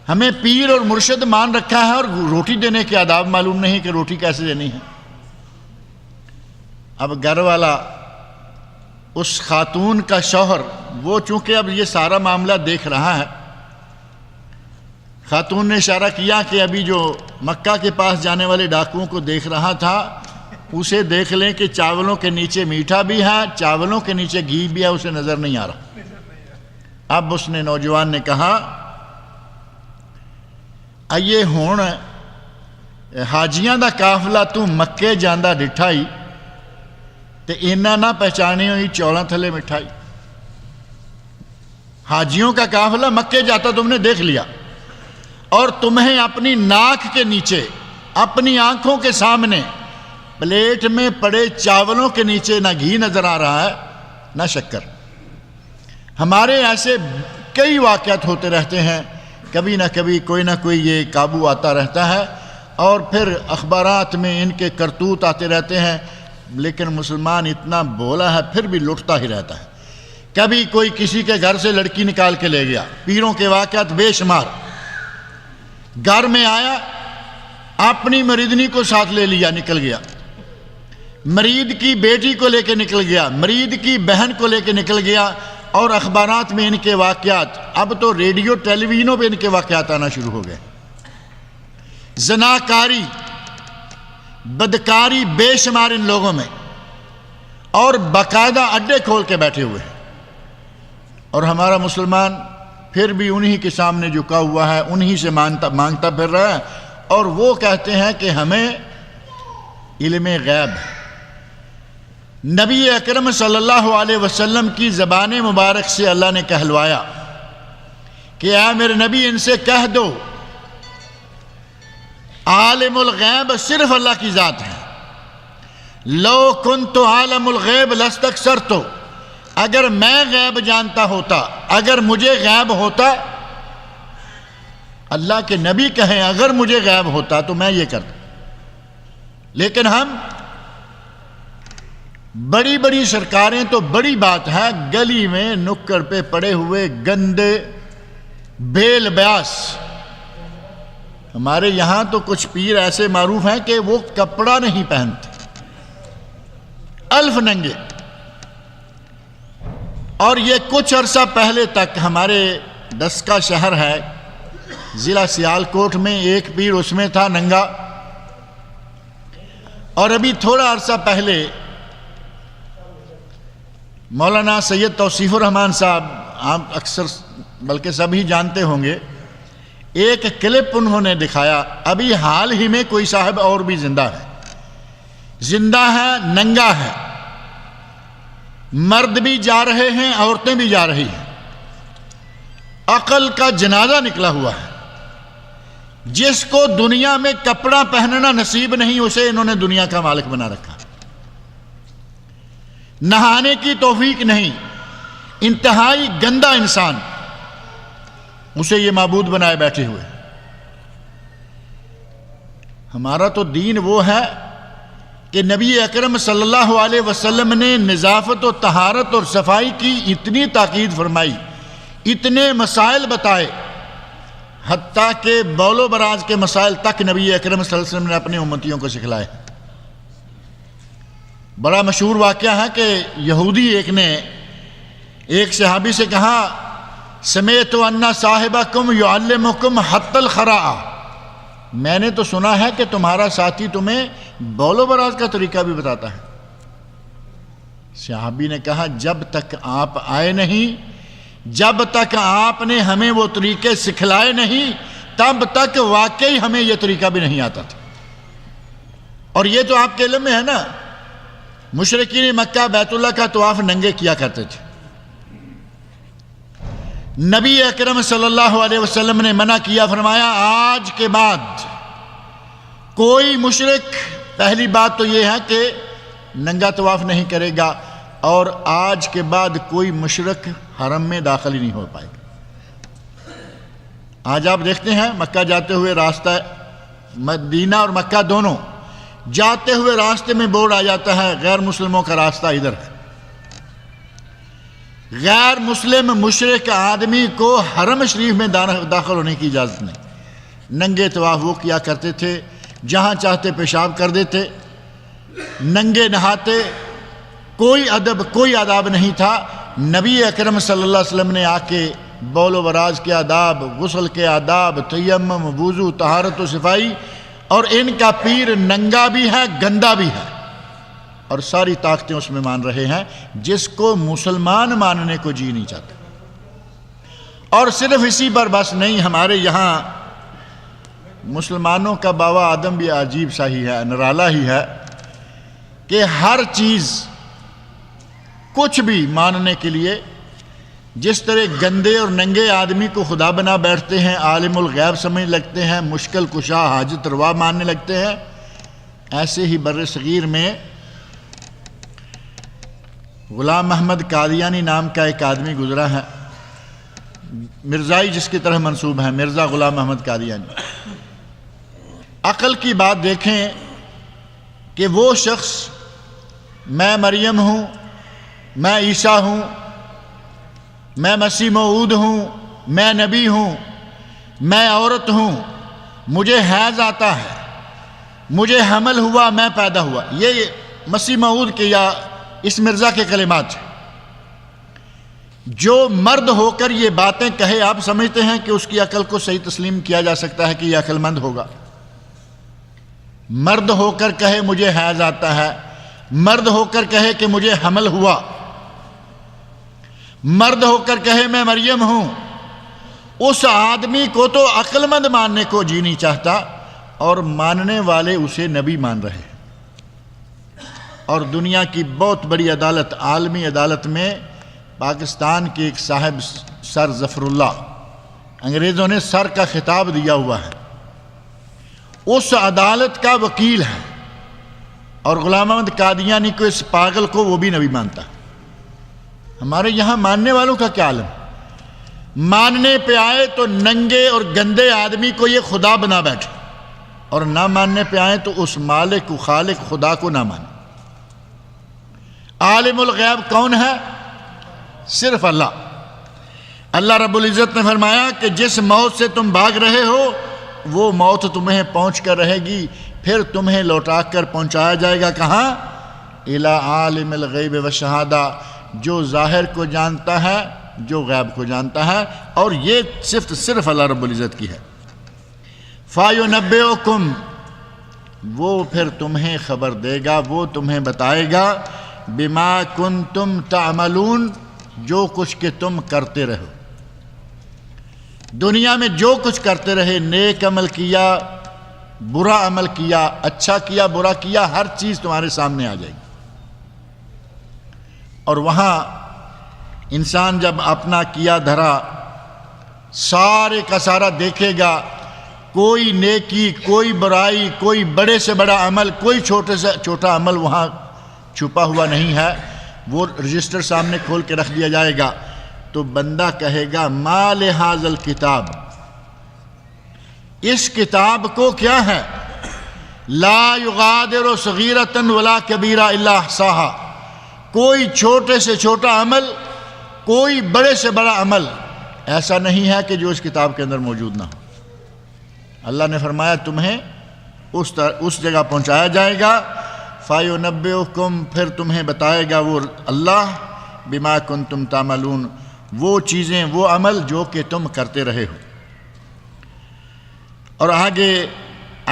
ہمیں پیر اور مرشد مان رکھا ہے اور روٹی دینے کے آداب معلوم نہیں کہ روٹی کیسے دینی ہے. اب گھر والا اس خاتون کا شوہر، وہ چونکہ اب یہ سارا معاملہ دیکھ رہا ہے، خاتون نے اشارہ کیا کہ ابھی جو مکہ کے پاس جانے والے ڈاکوؤں کو دیکھ رہا تھا اسے دیکھ لیں کہ چاولوں کے نیچے میٹھا بھی ہے، چاولوں کے نیچے گھی بھی ہے، اسے نظر نہیں آ رہا. اب اس نے نوجوان نے کہا آئیے ہون حاجیاں دا قافلہ تو مکے جاندہ ڈٹھائی تے اینا نہ پہچانی ہوئی چولاں تھلے مٹھائی. حاجیوں کا قافلہ مکے جاتا تم نے دیکھ لیا، اور تمہیں اپنی ناک کے نیچے، اپنی آنکھوں کے سامنے پلیٹ میں پڑے چاولوں کے نیچے نہ گھی نظر آ رہا ہے نہ شکر. ہمارے ایسے کئی واقعات ہوتے رہتے ہیں، کبھی نہ کبھی کوئی نہ کوئی یہ قابو آتا رہتا ہے، اور پھر اخبارات میں ان کے کرتوت آتے رہتے ہیں. لیکن مسلمان اتنا بولا ہے پھر بھی لٹتا ہی رہتا ہے. کبھی کوئی کسی کے گھر سے لڑکی نکال کے لے گیا، پیروں کے واقعات بے شمار. گھر میں آیا، اپنی مریدنی کو ساتھ لے لیا، نکل گیا. مرید کی بیٹی کو لے کے نکل گیا، مرید کی بہن کو لے کے نکل گیا، اور اخبارات میں ان کے واقعات، اب تو ریڈیو ٹیلی ویژنوں پہ ان کے واقعات آنا شروع ہو گئے. زناکاری، بدکاری بے شمار ان لوگوں میں، اور باقاعدہ اڈے کھول کے بیٹھے ہوئے ہیں. اور ہمارا مسلمان پھر بھی انہی کے سامنے جھکا ہوا ہے، انہی سے مانگتا پھر رہا ہے، اور وہ کہتے ہیں کہ ہمیں علم غیب ہے. نبی اکرم صلی اللہ علیہ وسلم کی زبان مبارک سے اللہ نے کہلوایا کہ اے میرے نبی ان سے کہہ دو عالم الغیب صرف اللہ کی ذات ہے. لو کنت عالم الغیب لاستکثرت، اگر میں غیب جانتا ہوتا، اگر مجھے غیب ہوتا، اللہ کے نبی کہیں اگر مجھے غیب ہوتا تو میں یہ کرتا. لیکن ہم بڑی بڑی سرکاریں تو بڑی بات ہے، گلی میں نکڑ پہ پڑے ہوئے گندے بے لباس. ہمارے یہاں تو کچھ پیر ایسے معروف ہیں کہ وہ کپڑا نہیں پہنتے، الف ننگے. اور یہ کچھ عرصہ پہلے تک ہمارے دسکا شہر ہے ضلع سیالکوٹ میں، ایک پیر اس میں تھا ننگا. اور ابھی تھوڑا عرصہ پہلے مولانا سید توصیف الرحمن صاحب، آپ اکثر بلکہ سبھی جانتے ہوں گے، ایک کلپ انہوں نے دکھایا. ابھی حال ہی میں کوئی صاحب اور بھی زندہ ہے، زندہ ہے، ننگا ہے. مرد بھی جا رہے ہیں، عورتیں بھی جا رہی ہیں. عقل کا جنازہ نکلا ہوا ہے. جس کو دنیا میں کپڑا پہننا نصیب نہیں، اسے انہوں نے دنیا کا مالک بنا رکھا. نہانے کی توفیق نہیں، انتہائی گندا انسان، اسے یہ معبود بنائے بیٹھے ہوئے. ہمارا تو دین وہ ہے کہ نبی اکرم صلی اللہ علیہ وسلم نے نظافت و طہارت اور صفائی کی اتنی تاکید فرمائی، اتنے مسائل بتائے، حتیٰ کہ بول و براز کے مسائل تک نبی اکرم صلی اللہ علیہ وسلم نے اپنے امتیوں کو سکھلائے. بڑا مشہور واقعہ ہے کہ یہودی ایک نے ایک صحابی سے کہا سمیعت ان صاحبکم یعلمکم حتی الخراء، میں نے تو سنا ہے کہ تمہارا ساتھی تمہیں بول و براز کا طریقہ بھی بتاتا ہے۔ صحابی نے کہا جب تک آپ آئے نہیں، جب تک آپ نے ہمیں وہ طریقے سکھلائے نہیں، تب تک واقعی ہمیں یہ طریقہ بھی نہیں آتا تھا۔ اور یہ تو آپ کے علم میں ہے نا، مشرکین مکہ بیت اللہ کا طواف ننگے کیا کرتے تھے۔ نبی اکرم صلی اللہ علیہ وسلم نے منع کیا، فرمایا آج کے بعد کوئی مشرک، پہلی بات تو یہ ہے کہ ننگا طواف نہیں کرے گا، اور آج کے بعد کوئی مشرک حرم میں داخل ہی نہیں ہو پائے گا۔ آج آپ دیکھتے ہیں مکہ جاتے ہوئے راستہ، مدینہ اور مکہ دونوں جاتے ہوئے راستے میں بورڈ آ جاتا ہے غیر مسلموں کا راستہ ادھر ہے۔ غیر مسلم مشرک آدمی کو حرم شریف میں داخل ہونے کی اجازت نہیں۔ ننگے طواف وہ کیا کرتے تھے، جہاں چاہتے پیشاب کر دیتے، ننگے نہاتے، کوئی ادب کوئی آداب نہیں تھا۔ نبی اکرم صلی اللہ علیہ وسلم نے آ کے بول و براز کے آداب، غسل کے آداب، تیمم، وضو، طہارت و صفائی، اور ان کا پیر ننگا بھی ہے گندا بھی ہے، اور ساری طاقتیں اس میں مان رہے ہیں، جس کو مسلمان ماننے کو جی نہیں چاہتے۔ اور صرف اسی پر بس نہیں، ہمارے یہاں مسلمانوں کا باوا آدم بھی عجیب سا ہی ہے، نرالا ہی ہے، کہ ہر چیز کچھ بھی ماننے کے لیے جس طرح گندے اور ننگے آدمی کو خدا بنا بیٹھتے ہیں، عالم الغیب سمجھ لگتے ہیں، مشکل کشا حاجت روا ماننے لگتے ہیں، ایسے ہی بر صغیر میں غلام محمد قادیانی نام کا ایک آدمی گزرا ہے، مرزائی جس کی طرح منسوب ہے، مرزا غلام محمد قادیانی۔ عقل کی بات دیکھیں کہ وہ شخص میں مریم ہوں، میں عیسیٰ ہوں، میں مسیح موعود ہوں، میں نبی ہوں، میں عورت ہوں، مجھے حیض آتا ہے، مجھے حمل ہوا، میں پیدا ہوا، یہ مسیح موعود کے یا اس مرزا کے کلمات ہیں۔ جو مرد ہو کر یہ باتیں کہے، آپ سمجھتے ہیں کہ اس کی عقل کو صحیح تسلیم کیا جا سکتا ہے کہ یہ عقل مند ہوگا؟ مرد ہو کر کہے مجھے حیض آتا ہے، مرد ہو کر کہے کہ مجھے حمل ہوا، مرد ہو کر کہے میں مریم ہوں، اس آدمی کو تو عقل مند ماننے کو جی نہیں چاہتا، اور ماننے والے اسے نبی مان رہے ہیں۔ اور دنیا کی بہت بڑی عدالت، عالمی عدالت میں پاکستان کے ایک صاحب سر ظفر اللہ، انگریزوں نے سر کا خطاب دیا ہوا ہے، اس عدالت کا وکیل ہے، اور غلام محمد قادیانی کو، اس پاگل کو، وہ بھی نبی مانتا ہے۔ ہمارے یہاں ماننے والوں کا کیا عالم؟ ماننے پہ آئے تو ننگے اور گندے آدمی کو یہ خدا بنا بیٹھے، اور نہ ماننے پہ آئے تو اس مالک و خالق خدا کو نہ مانے۔ عالم الغیب کون ہے؟ صرف اللہ۔ اللہ رب العزت نے فرمایا کہ جس موت سے تم بھاگ رہے ہو وہ موت تمہیں پہنچ کر رہے گی، پھر تمہیں لوٹا کر پہنچایا جائے گا کہاں؟ الی عالم الغیب والشہادہ، جو ظاہر کو جانتا ہے، جو غیب کو جانتا ہے، اور یہ صرف اللہ رب العزت کی ہے۔ فَيُنَبِّئُكُمْ، وہ پھر تمہیں خبر دے گا، وہ تمہیں بتائے گا، بما کنتم تعملون، جو کچھ کہ تم کرتے رہو۔ دنیا میں جو کچھ کرتے رہے، نیک عمل کیا، برا عمل کیا، اچھا کیا، برا کیا، ہر چیز تمہارے سامنے آ جائے گی۔ اور وہاں انسان جب اپنا کیا دھرا سارے کا سارا دیکھے گا، کوئی نیکی، کوئی برائی، کوئی بڑے سے بڑا عمل، کوئی چھوٹے سے چھوٹا عمل وہاں چھپا ہوا نہیں ہے، وہ رجسٹر سامنے کھول کے رکھ دیا جائے گا، تو بندہ کہے گا ما لہذا الکتاب، اس کتاب کو کیا ہے؟ لا یغادر صغیرۃ ولا کبیرہ الا احصاہا، کوئی چھوٹے سے چھوٹا عمل، کوئی بڑے سے بڑا عمل ایسا نہیں ہے کہ جو اس کتاب کے اندر موجود نہ ہو۔ اللہ نے فرمایا تمہیں اس جگہ پہنچایا جائے گا، فَيُنَبِّئُكُمْ پھر تمہیں بتائے گا وہ اللہ بِمَا كُنْتُمْ تَعْمَلُونَ وہ چیزیں وہ عمل جو کہ تم کرتے رہے ہو۔ اور آگے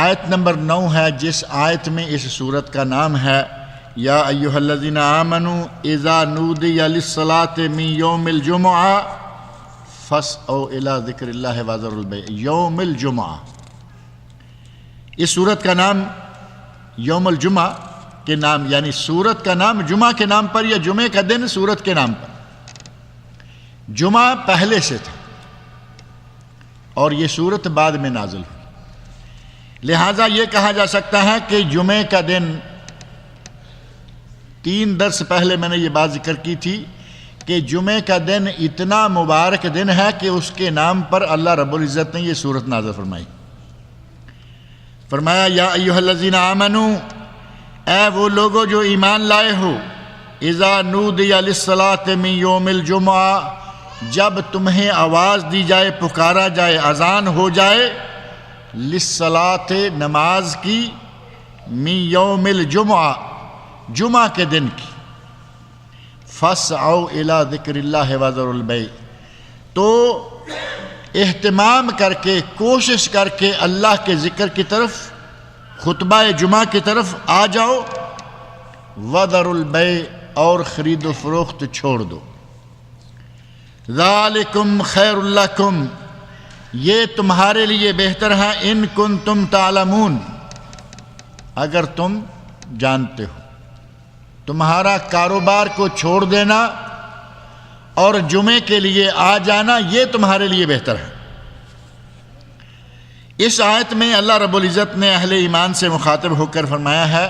آیت نمبر 9 ہے جس آیت میں اس سورت کا نام ہے یا ایھا الذین آمنوا اذا نودی للصلاۃ من یوم الجمعہ فاسعوا الی ذکر اللہ وذروا البیع۔ یوم الجمعہ، اس سورت کا نام یوم الجمعہ کے نام یعنی سورت کا نام جمعہ کے نام پر یا جمعے کا دن سورت کے نام پر۔ جمعہ پہلے سے تھا اور یہ سورت بعد میں نازل ہوئی، لہٰذا یہ کہا جا سکتا ہے کہ جمعے کا دن 3 درس پہلے میں نے یہ بات ذکر کی تھی کہ جمعے کا دن اتنا مبارک دن ہے کہ اس کے نام پر اللہ رب العزت نے یہ سورت نازل فرمائی۔ فرمایا یا ایھا الذین آمنوا، اے وہ لوگو جو ایمان لائے ہو، اذا نودی للصلاۃ من یوم الجمعہ جب تمہیں آواز دی جائے، پکارا جائے، اذان ہو جائے، للصلاۃ نماز کی، من یوم الجمعہ جمعہ کے دن کی، فاسعوا الی ذکر اللہ وذروا البیع تو اہتمام کر کے کوشش کر کے اللہ کے ذکر کی طرف، خطبہ جمعہ کی طرف آ جاؤ، وذروا البیع اور خرید و فروخت چھوڑ دو۔ ذالکم خیر لکم یہ تمہارے لیے بہتر ہے، ان کنتم تعلمون اگر تم جانتے ہو۔ تمہارا کاروبار کو چھوڑ دینا اور جمعے کے لیے آ جانا یہ تمہارے لیے بہتر ہے۔ اس آیت میں اللہ رب العزت نے اہل ایمان سے مخاطب ہو کر فرمایا ہے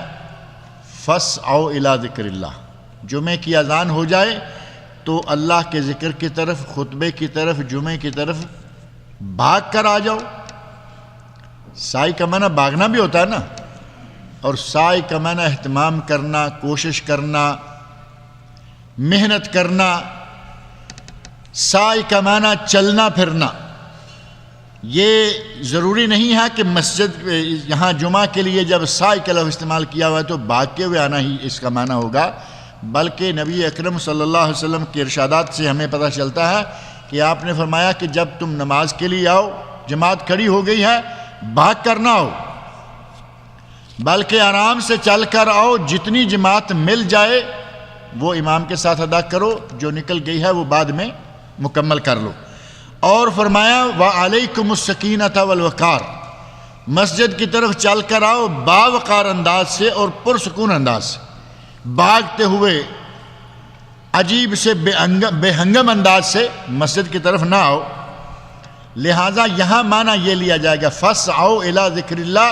فاسعوا الی ذکر اللہ، جمعے کی اذان ہو جائے تو اللہ کے ذکر کی طرف، خطبے کی طرف، جمعے کی طرف بھاگ کر آ جاؤ۔ سائی کا معنی بھاگنا بھی ہوتا ہے نا، اور سائی کا معنی اہتمام کرنا، کوشش کرنا، محنت کرنا۔ سائی کا معنی چلنا پھرنا۔ یہ ضروری نہیں ہے کہ مسجد یہاں جمعہ کے لیے جب سائی کا لفظ استعمال کیا ہوا ہے تو بھاگتے ہوئے آنا ہی اس کا معنی ہوگا، بلکہ نبی اکرم صلی اللہ علیہ وسلم کے ارشادات سے ہمیں پتہ چلتا ہے کہ آپ نے فرمایا کہ جب تم نماز کے لیے آؤ، جماعت کھڑی ہو گئی ہے، بھاگ کر نہ آؤ بلکہ آرام سے چل کر آؤ، جتنی جماعت مل جائے وہ امام کے ساتھ ادا کرو، جو نکل گئی ہے وہ بعد میں مکمل کر لو۔ اور فرمایا وَعَلَيْكُمُ السَّكِينَةَ وَالْوَقَارَ مسجد کی طرف چل کر آؤ باوقار انداز سے اور پرسکون انداز سے، بھاگتے ہوئے عجیب سے بے ہنگم انداز سے مسجد کی طرف نہ آؤ۔ لہٰذا یہاں معنی یہ لیا جائے گا فاسعوا الی ذکر اللہ،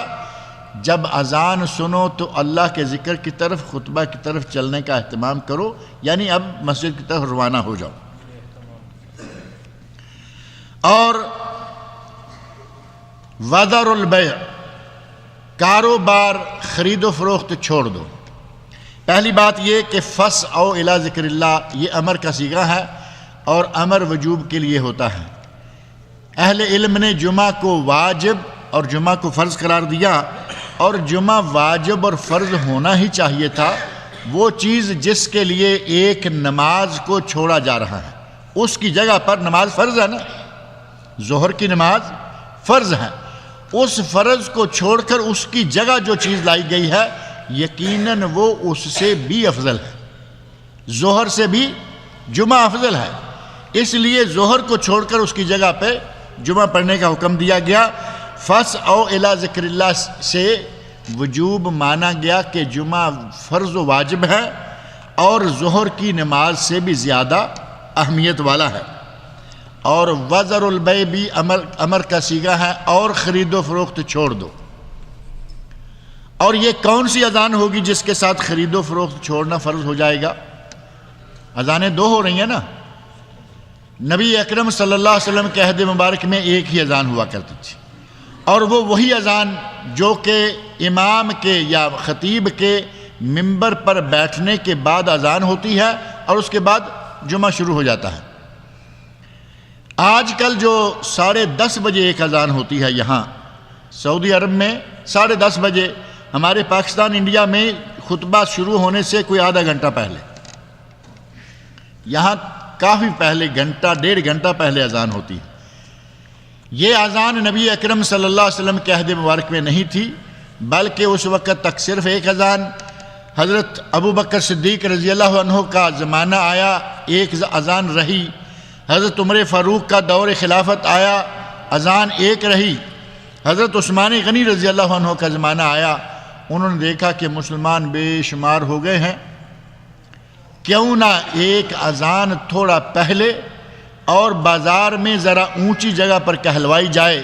جب اذان سنو تو اللہ کے ذکر کی طرف، خطبہ کی طرف چلنے کا اہتمام کرو، یعنی اب مسجد کی طرف روانہ ہو جاؤ۔ اور وذروا البیع کاروبار، خرید و فروخت چھوڑ دو۔ پہلی بات یہ کہ فاسعوا الی ذکر اللہ یہ امر کا صیغہ ہے اور امر وجوب کے لیے ہوتا ہے۔ اہل علم نے جمعہ کو واجب اور جمعہ کو فرض قرار دیا، اور جمعہ واجب اور فرض ہونا ہی چاہیے تھا۔ وہ چیز جس کے لیے ایک نماز کو چھوڑا جا رہا ہے اس کی جگہ پر نماز فرض ہے نا، ظہر کی نماز فرض ہے، اس فرض کو چھوڑ کر اس کی جگہ جو چیز لائی گئی ہے یقیناً وہ اس سے بھی افضل ہے، ظہر سے بھی جمعہ افضل ہے، اس لیے ظہر کو چھوڑ کر اس کی جگہ پہ جمعہ پڑھنے کا حکم دیا گیا۔ فاسعوا الی ذکر اللہ سے وجوب مانا گیا کہ جمعہ فرض و واجب ہے اور ظہر کی نماز سے بھی زیادہ اہمیت والا ہے۔ اور وذروا البیع بھی امر کا صیغہ ہے، اور خرید و فروخت چھوڑ دو۔ اور یہ کون سی اذان ہوگی جس کے ساتھ خرید و فروخت چھوڑنا فرض ہو جائے گا؟ اذانیں 2 ہو رہی ہیں نا، نبی اکرم صلی اللہ علیہ وسلم کے عہد مبارک میں ایک ہی اذان ہوا کرتی تھی، اور وہ وہی اذان جو کہ امام کے یا خطیب کے منبر پر بیٹھنے کے بعد اذان ہوتی ہے اور اس کے بعد جمعہ شروع ہو جاتا ہے۔ آج کل جو 10:30 بجے ایک اذان ہوتی ہے یہاں سعودی عرب میں، 10:30 بجے، ہمارے پاکستان انڈیا میں خطبہ شروع ہونے سے کوئی آدھا گھنٹہ پہلے، یہاں کافی پہلے، گھنٹہ ڈیڑھ گھنٹہ پہلے اذان ہوتی ہے۔ یہ اذان نبی اکرم صلی اللہ علیہ وسلم کے عہد مبارک میں نہیں تھی، بلکہ اس وقت تک صرف ایک اذان، حضرت ابو بکر صدیق رضی اللہ عنہ کا زمانہ آیا، ایک اذان رہی، حضرت عمر فاروق کا دور خلافت آیا، اذان ایک رہی، حضرت عثمان غنی رضی اللہ عنہ کا زمانہ آیا، انہوں نے دیکھا کہ مسلمان بے شمار ہو گئے ہیں، کیوں نہ ایک اذان تھوڑا پہلے اور بازار میں ذرا اونچی جگہ پر کہلوائی جائے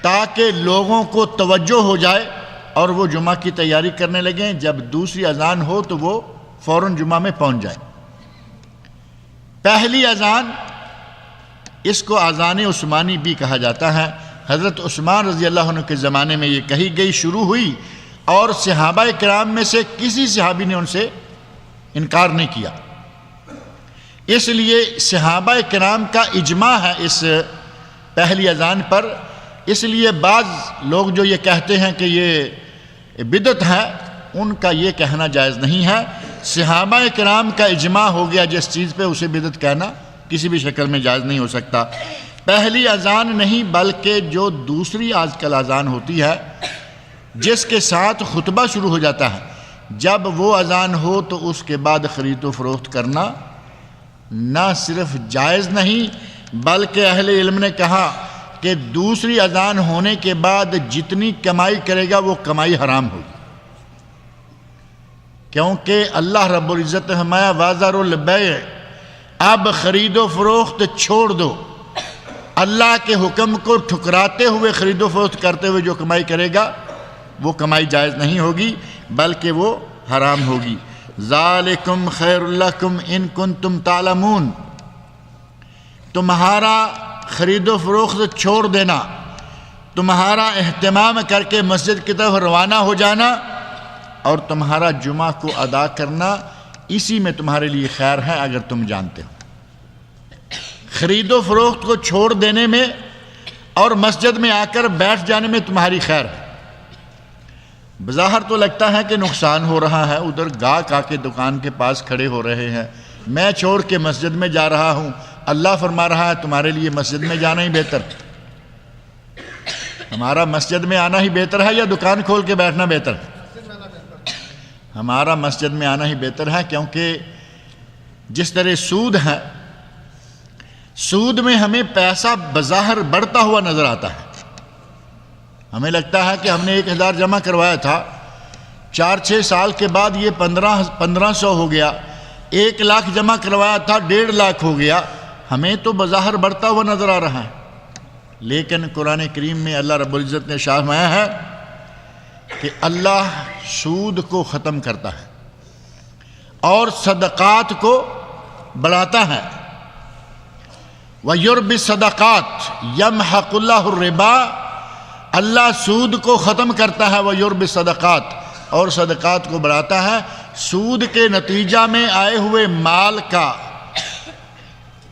تاکہ لوگوں کو توجہ ہو جائے اور وہ جمعہ کی تیاری کرنے لگیں، جب دوسری اذان ہو تو وہ فوراً جمعہ میں پہنچ جائیں۔ پہلی اذان، اس کو اذان عثمانی بھی کہا جاتا ہے، حضرت عثمان رضی اللہ عنہ کے زمانے میں یہ کہی گئی، شروع ہوئی، اور صحابہ کرام میں سے کسی صحابی نے ان سے انکار نہیں کیا۔ اس لیے صحابہ کرام کا اجماع ہے اس پہلی اذان پر، اس لیے بعض لوگ جو یہ کہتے ہیں کہ یہ بدعت ہے، ان کا یہ کہنا جائز نہیں ہے۔ صحابہ کرام کا اجماع ہو گیا جس چیز پہ، اسے بدعت کہنا کسی بھی شکل میں جائز نہیں ہو سکتا۔ پہلی اذان نہیں بلکہ جو دوسری آج کل اذان ہوتی ہے جس کے ساتھ خطبہ شروع ہو جاتا ہے، جب وہ اذان ہو تو اس کے بعد خرید و فروخت کرنا نہ صرف جائز نہیں بلکہ اہل علم نے کہا کہ دوسری اذان ہونے کے بعد جتنی کمائی کرے گا وہ کمائی حرام ہوگی، کیونکہ اللہ رب العزت نے فرمایا وَذَرُوا الْبَيْعَ، اب خرید و فروخت چھوڑ دو۔ اللہ کے حکم کو ٹھکراتے ہوئے خرید و فروخت کرتے ہوئے جو کمائی کرے گا وہ کمائی جائز نہیں ہوگی بلکہ وہ حرام ہوگی۔ ذالکم خیر لکم ان کنتم تعلمون، تمہارا خرید و فروخت چھوڑ دینا، تمہارا اہتمام کر کے مسجد کی طرف روانہ ہو جانا اور تمہارا جمعہ کو ادا کرنا، اسی میں تمہارے لیے خیر ہے اگر تم جانتے ہو۔ خرید و فروخت کو چھوڑ دینے میں اور مسجد میں آ کر بیٹھ جانے میں تمہاری خیر ہے۔ بظاہر تو لگتا ہے کہ نقصان ہو رہا ہے، ادھر گاہک آ کے دکان کے پاس کھڑے ہو رہے ہیں، میں چھوڑ کے مسجد میں جا رہا ہوں، اللہ فرما رہا ہے تمہارے لیے مسجد میں جانا ہی بہتر۔ ہمارا مسجد میں آنا ہی بہتر ہے یا دکان کھول کے بیٹھنا بہتر ہے؟ ہمارا مسجد میں آنا ہی بہتر ہے، کیونکہ جس طرح سود ہے، سود میں ہمیں پیسہ بظاہر بڑھتا ہوا نظر آتا ہے۔ ہمیں لگتا ہے کہ ہم نے 1000 جمع کروایا تھا، 4-6 سال کے بعد یہ 1500 ہو گیا، 1 لاکھ جمع کروایا تھا 1.5 لاکھ ہو گیا، ہمیں تو بظاہر بڑھتا ہوا نظر آ رہا ہے، لیکن قرآن کریم میں اللہ رب العزت نے ارشاد فرمایا ہے کہ اللہ سود کو ختم کرتا ہے اور صدقات کو بڑھاتا ہے۔ وَيُرْبِ الصَّدَقَاتِ يَمْحَقُ اللَّهُ الرِّبَا، اللہ سود کو ختم کرتا ہے، وَيُرْبِ الصَّدَقَاتِ، اور صدقات کو بڑھاتا ہے۔ سود کے نتیجہ میں آئے ہوئے مال کا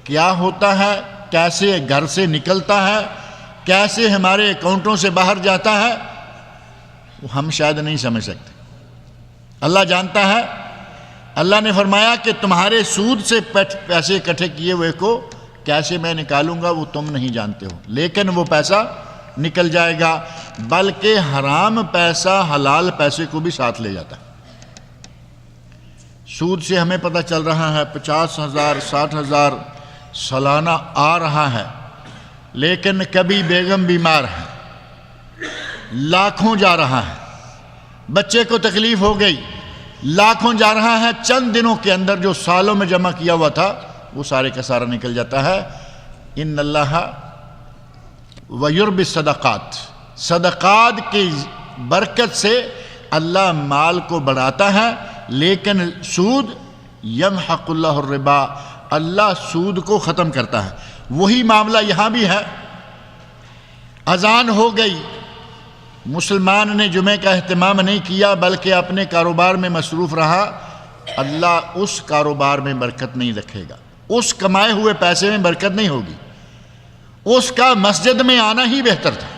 کیا ہوتا ہے، کیسے گھر سے نکلتا ہے، کیسے ہمارے اکاؤنٹوں سے باہر جاتا ہے، وہ ہم شاید نہیں سمجھ سکتے، اللہ جانتا ہے۔ اللہ نے فرمایا کہ تمہارے سود سے پیسے اکٹھے کیے ہوئے کو کیسے میں نکالوں گا وہ تم نہیں جانتے ہو، لیکن وہ پیسہ نکل جائے گا، بلکہ حرام پیسہ حلال پیسے کو بھی ساتھ لے جاتا ہے۔ سود سے ہمیں پتہ چل رہا ہے 50,000 60,000 سالانہ آ رہا ہے، لیکن کبھی بیگم بیمار ہے، لاکھوں جا رہا ہے، بچے کو تکلیف ہو گئی، لاکھوں جا رہا ہے، چند دنوں کے اندر جو سالوں میں جمع کیا ہوا تھا وہ سارے کا سارا نکل جاتا ہے۔ ان اللہ وَيُرْبِ الصَّدَقَاتِ، صدقات کی برکت سے اللہ مال کو بڑھاتا ہے، لیکن سود یمحق اللہ الربا، اللہ سود کو ختم کرتا ہے۔ وہی معاملہ یہاں بھی ہے۔ اذان ہو گئی، مسلمان نے جمعے کا اہتمام نہیں کیا بلکہ اپنے کاروبار میں مصروف رہا، اللہ اس کاروبار میں برکت نہیں رکھے گا، اس کمائے ہوئے پیسے میں برکت نہیں ہوگی، اس کا مسجد میں آنا ہی بہتر تھا۔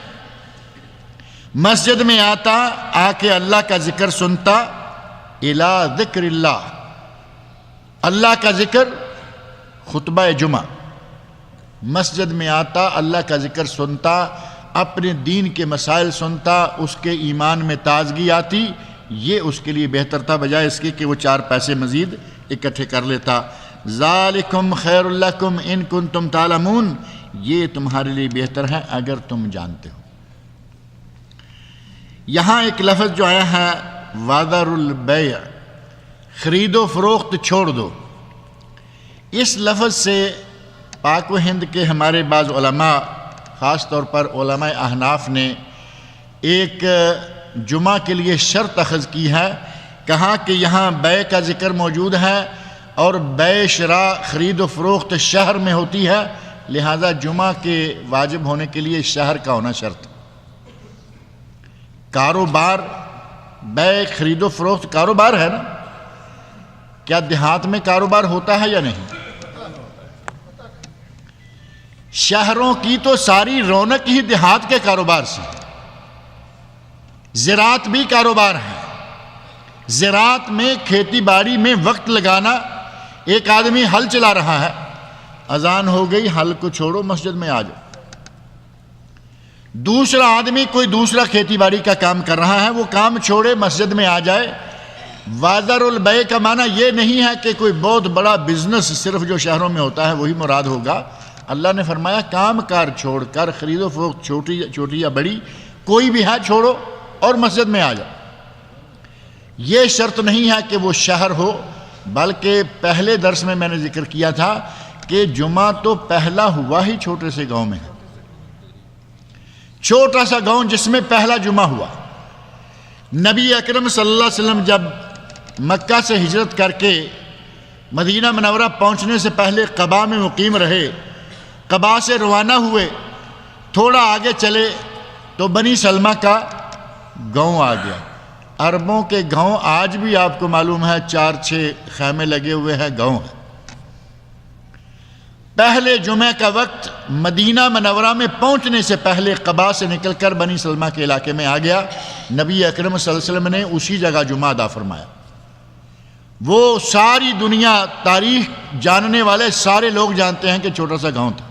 مسجد میں آتا، آ کے اللہ کا ذکر سنتا، الی ذکر اللہ، اللہ کا ذکر، خطبہ جمعہ، مسجد میں آتا، اللہ کا ذکر سنتا، اپنے دین کے مسائل سنتا، اس کے ایمان میں تازگی آتی، یہ اس کے لیے بہتر تھا بجائے اس کے کہ وہ 4 پیسے مزید اکٹھے کر لیتا۔ ذالکم خیر لکم ان کنتم تعلمون، یہ تمہارے لیے بہتر ہے اگر تم جانتے ہو۔ یہاں ایک لفظ جو آیا ہے وَذَرُ الْبَيْعَ، خرید و فروخت چھوڑ دو، اس لفظ سے پاک و ہند کے ہمارے بعض علماء، خاص طور پر علماء احناف نے ایک جمعہ کے لیے شرط اخذ کی ہے، کہا کہ یہاں بیع کا ذکر موجود ہے اور بیع شراء خرید و فروخت شہر میں ہوتی ہے، لہذا جمعہ کے واجب ہونے کے لیے شہر کا ہونا شرط۔ کاروبار، بیع خرید و فروخت کاروبار ہے نا، کیا دیہات میں کاروبار ہوتا ہے یا نہیں؟ شہروں کی تو ساری رونق ہی دیہات کے کاروبار سے۔ زراعت بھی کاروبار ہے، زراعت میں کھیتی باڑی میں وقت لگانا، ایک آدمی ہل چلا رہا ہے، اذان ہو گئی، ہل کو چھوڑو مسجد میں آ جاؤ۔ دوسرا آدمی کوئی دوسرا کھیتی باڑی کا کام کر رہا ہے، وہ کام چھوڑے مسجد میں آ جائے۔ وَذَرُ الْبَيْعَ کا معنی یہ نہیں ہے کہ کوئی بہت بڑا بزنس صرف جو شہروں میں ہوتا ہے وہی مراد ہوگا۔ اللہ نے فرمایا کام کار چھوڑ کر، خرید و فروخت چھوٹی یا بڑی کوئی بھی ہے چھوڑو اور مسجد میں آ جاؤ۔ یہ شرط نہیں ہے کہ وہ شہر ہو، بلکہ پہلے درس میں نے ذکر کیا تھا کہ جمعہ تو پہلا ہوا ہی چھوٹے سے گاؤں میں ہے، چھوٹا سا گاؤں جس میں پہلا جمعہ ہوا۔ نبی اکرم صلی اللہ علیہ وسلم جب مکہ سے ہجرت کر کے مدینہ منورہ پہنچنے سے پہلے قباء میں مقیم رہے، قباء سے روانہ ہوئے، تھوڑا آگے چلے تو بنی سلمہ کا گاؤں آ گیا۔ عربوں کے گاؤں آج بھی آپ کو معلوم ہے 4-6 خیمے لگے ہوئے ہیں، گاؤں ہے۔ پہلے جمعہ کا وقت مدینہ منورہ میں پہنچنے سے پہلے قباء سے نکل کر بنی سلمہ کے علاقے میں آ گیا۔ نبی اکرم صلی اللہ علیہ وسلم نے اسی جگہ جمعہ ادا فرمایا۔ وہ ساری دنیا، تاریخ جاننے والے سارے لوگ جانتے ہیں کہ چھوٹا سا گاؤں تھا۔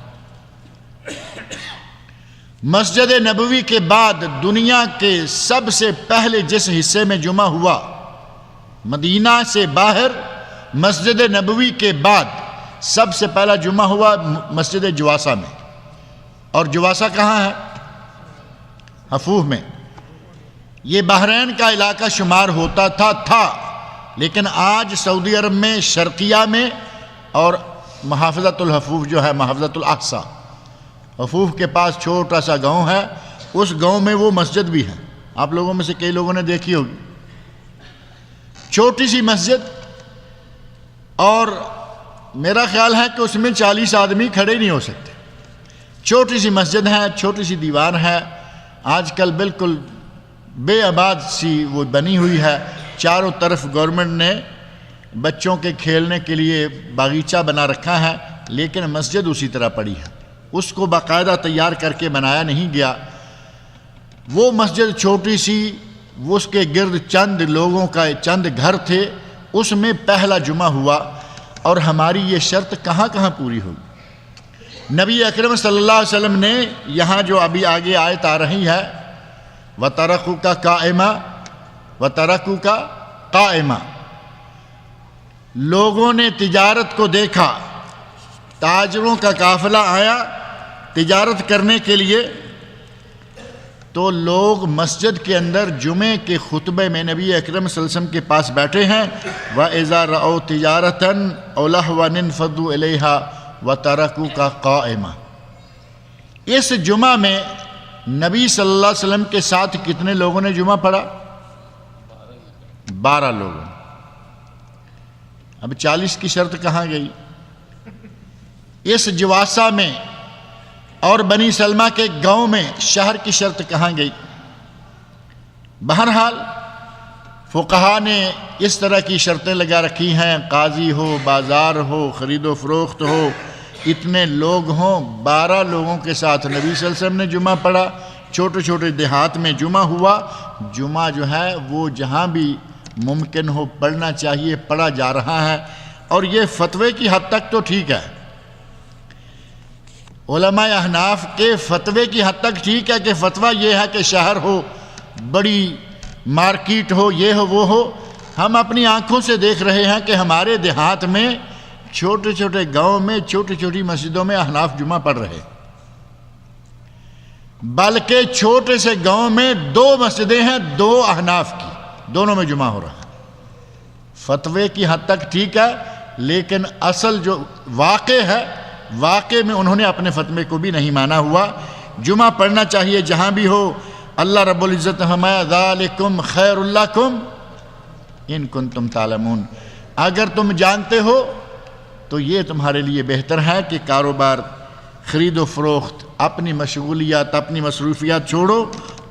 مسجد نبوی کے بعد دنیا کے سب سے پہلے جس حصے میں جمعہ ہوا، مدینہ سے باہر مسجد نبوی کے بعد سب سے پہلا جمعہ ہوا مسجد جواسہ میں۔ اور جواسہ کہاں ہے؟ حفوف میں۔ یہ بحرین کا علاقہ شمار ہوتا تھا، لیکن آج سعودی عرب میں، شرقیہ میں، اور محافظۃ الحفوف جو ہے، محافظۃ الاقصی، حفوف کے پاس چھوٹا سا گاؤں ہے، اس گاؤں میں وہ مسجد بھی ہے۔ آپ لوگوں میں سے کئی لوگوں نے دیکھی ہوگی، چھوٹی سی مسجد، اور میرا خیال ہے کہ اس میں 40 آدمی کھڑے نہیں ہو سکتے۔ چھوٹی سی مسجد ہے، چھوٹی سی دیوار ہے، آج کل بالکل بے آباد سی وہ بنی ہوئی ہے۔ چاروں طرف گورنمنٹ نے بچوں کے کھیلنے کے لیے باغیچہ بنا رکھا ہے، لیکن مسجد اسی طرح پڑی ہے، اس کو باقاعدہ تیار کر کے بنایا نہیں گیا۔ وہ مسجد چھوٹی سی، اس کے گرد چند لوگوں کا چند گھر تھے، اس میں پہلا جمعہ ہوا۔ اور ہماری یہ شرط کہاں کہاں پوری ہوئی؟ نبی اکرم صلی اللہ علیہ وسلم نے یہاں جو ابھی آگے آیت آ رہی ہے، وَتَرَكُوكَ قَائِمًا وَتَرَكُوكَ قَائِمًا، لوگوں نے تجارت کو دیکھا، تاجروں کا قافلہ آیا تجارت کرنے کے لیے، تو لوگ مسجد کے اندر جمعے کے خطبے میں نبی اکرم صلی اللہ علیہ وسلم کے پاس بیٹھے ہیں۔ وَإِذَا رَأَوْا تِجَارَةً أَوْ لَهْوًا انفضوا إِلَيْهَا وَتَرَكُوكَ قَائِمًا۔ اس جمعہ میں نبی صلی اللہ علیہ وسلم کے ساتھ کتنے لوگوں نے جمعہ پڑھا؟ 12 لوگوں۔ اب 40 کی شرط کہاں گئی؟ اس جواسہ میں اور بنی سلمہ کے گاؤں میں شہر کی شرط کہاں گئی؟ بہرحال فقہا نے اس طرح کی شرطیں لگا رکھی ہیں، قاضی ہو، بازار ہو، خرید و فروخت ہو، اتنے لوگ ہوں، 12 لوگوں کے ساتھ نبی صلی اللہ علیہ وسلم نے جمعہ پڑھا۔ چھوٹے چھوٹے دیہات میں جمعہ ہوا۔ جمعہ جو ہے وہ جہاں بھی ممکن ہو پڑھنا چاہیے، پڑھا جا رہا ہے، اور یہ فتوے کی حد تک تو ٹھیک ہے، علماء احناف کے فتوے کی حد تک ٹھیک ہے کہ فتویٰ یہ ہے کہ شہر ہو، بڑی مارکیٹ ہو، یہ ہو وہ ہو۔ ہم اپنی آنکھوں سے دیکھ رہے ہیں کہ ہمارے دیہات میں چھوٹے چھوٹے گاؤں میں چھوٹی چھوٹی مسجدوں میں احناف جمعہ پڑھ رہے، بلکہ چھوٹے سے گاؤں میں 2 مسجدیں ہیں 2 احناف کی، دونوں میں جمعہ ہو رہا ہے۔ فتوے کی حد تک ٹھیک ہے، لیکن اصل جو واقع ہے، واقع میں انہوں نے اپنے فتوے کو بھی نہیں مانا ہوا۔ جمعہ پڑھنا چاہیے جہاں بھی ہو۔ اللہ رب العزت نے فرمایا ذالکم خیر لکم ان کنتم تعلمون، اگر تم جانتے ہو تو یہ تمہارے لیے بہتر ہے کہ کاروبار، خرید و فروخت، اپنی مشغولیات، اپنی مصروفیات چھوڑو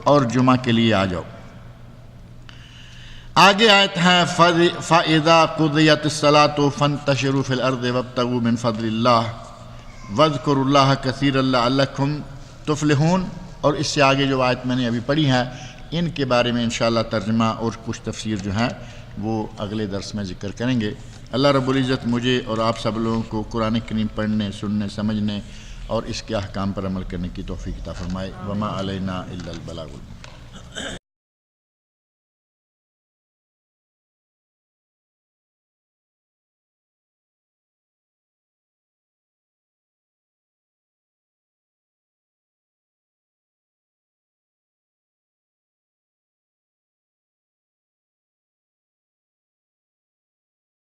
اور جمعہ کے لیے آ جاؤ۔ آگے آیت ہے فَإِذَا قُضِيَتِ الصَّلَاةُ فَانتَشِرُوا فِي الْأَرْضِ وَابْتَغُوا مِنْ فَضْلِ اللَّهِ وَاذْكُرُوا اللَّهَ كَثِيرًا لَعَلَّكُمْ تُفْلِحُونَ۔ اور اس سے آگے جو آیت میں نے ابھی پڑھی ہے، ان کے بارے میں انشاءاللہ ترجمہ اور کچھ تفسیر جو ہے وہ اگلے درس میں ذکر کریں گے۔ اللہ رب العزت مجھے اور آپ سب لوگوں کو قرآن کریم پڑھنے، سننے، سمجھنے اور اس کے احکام پر عمل کرنے کی توفیق عطا فرمائے۔ وما علینا الا البلاغ۔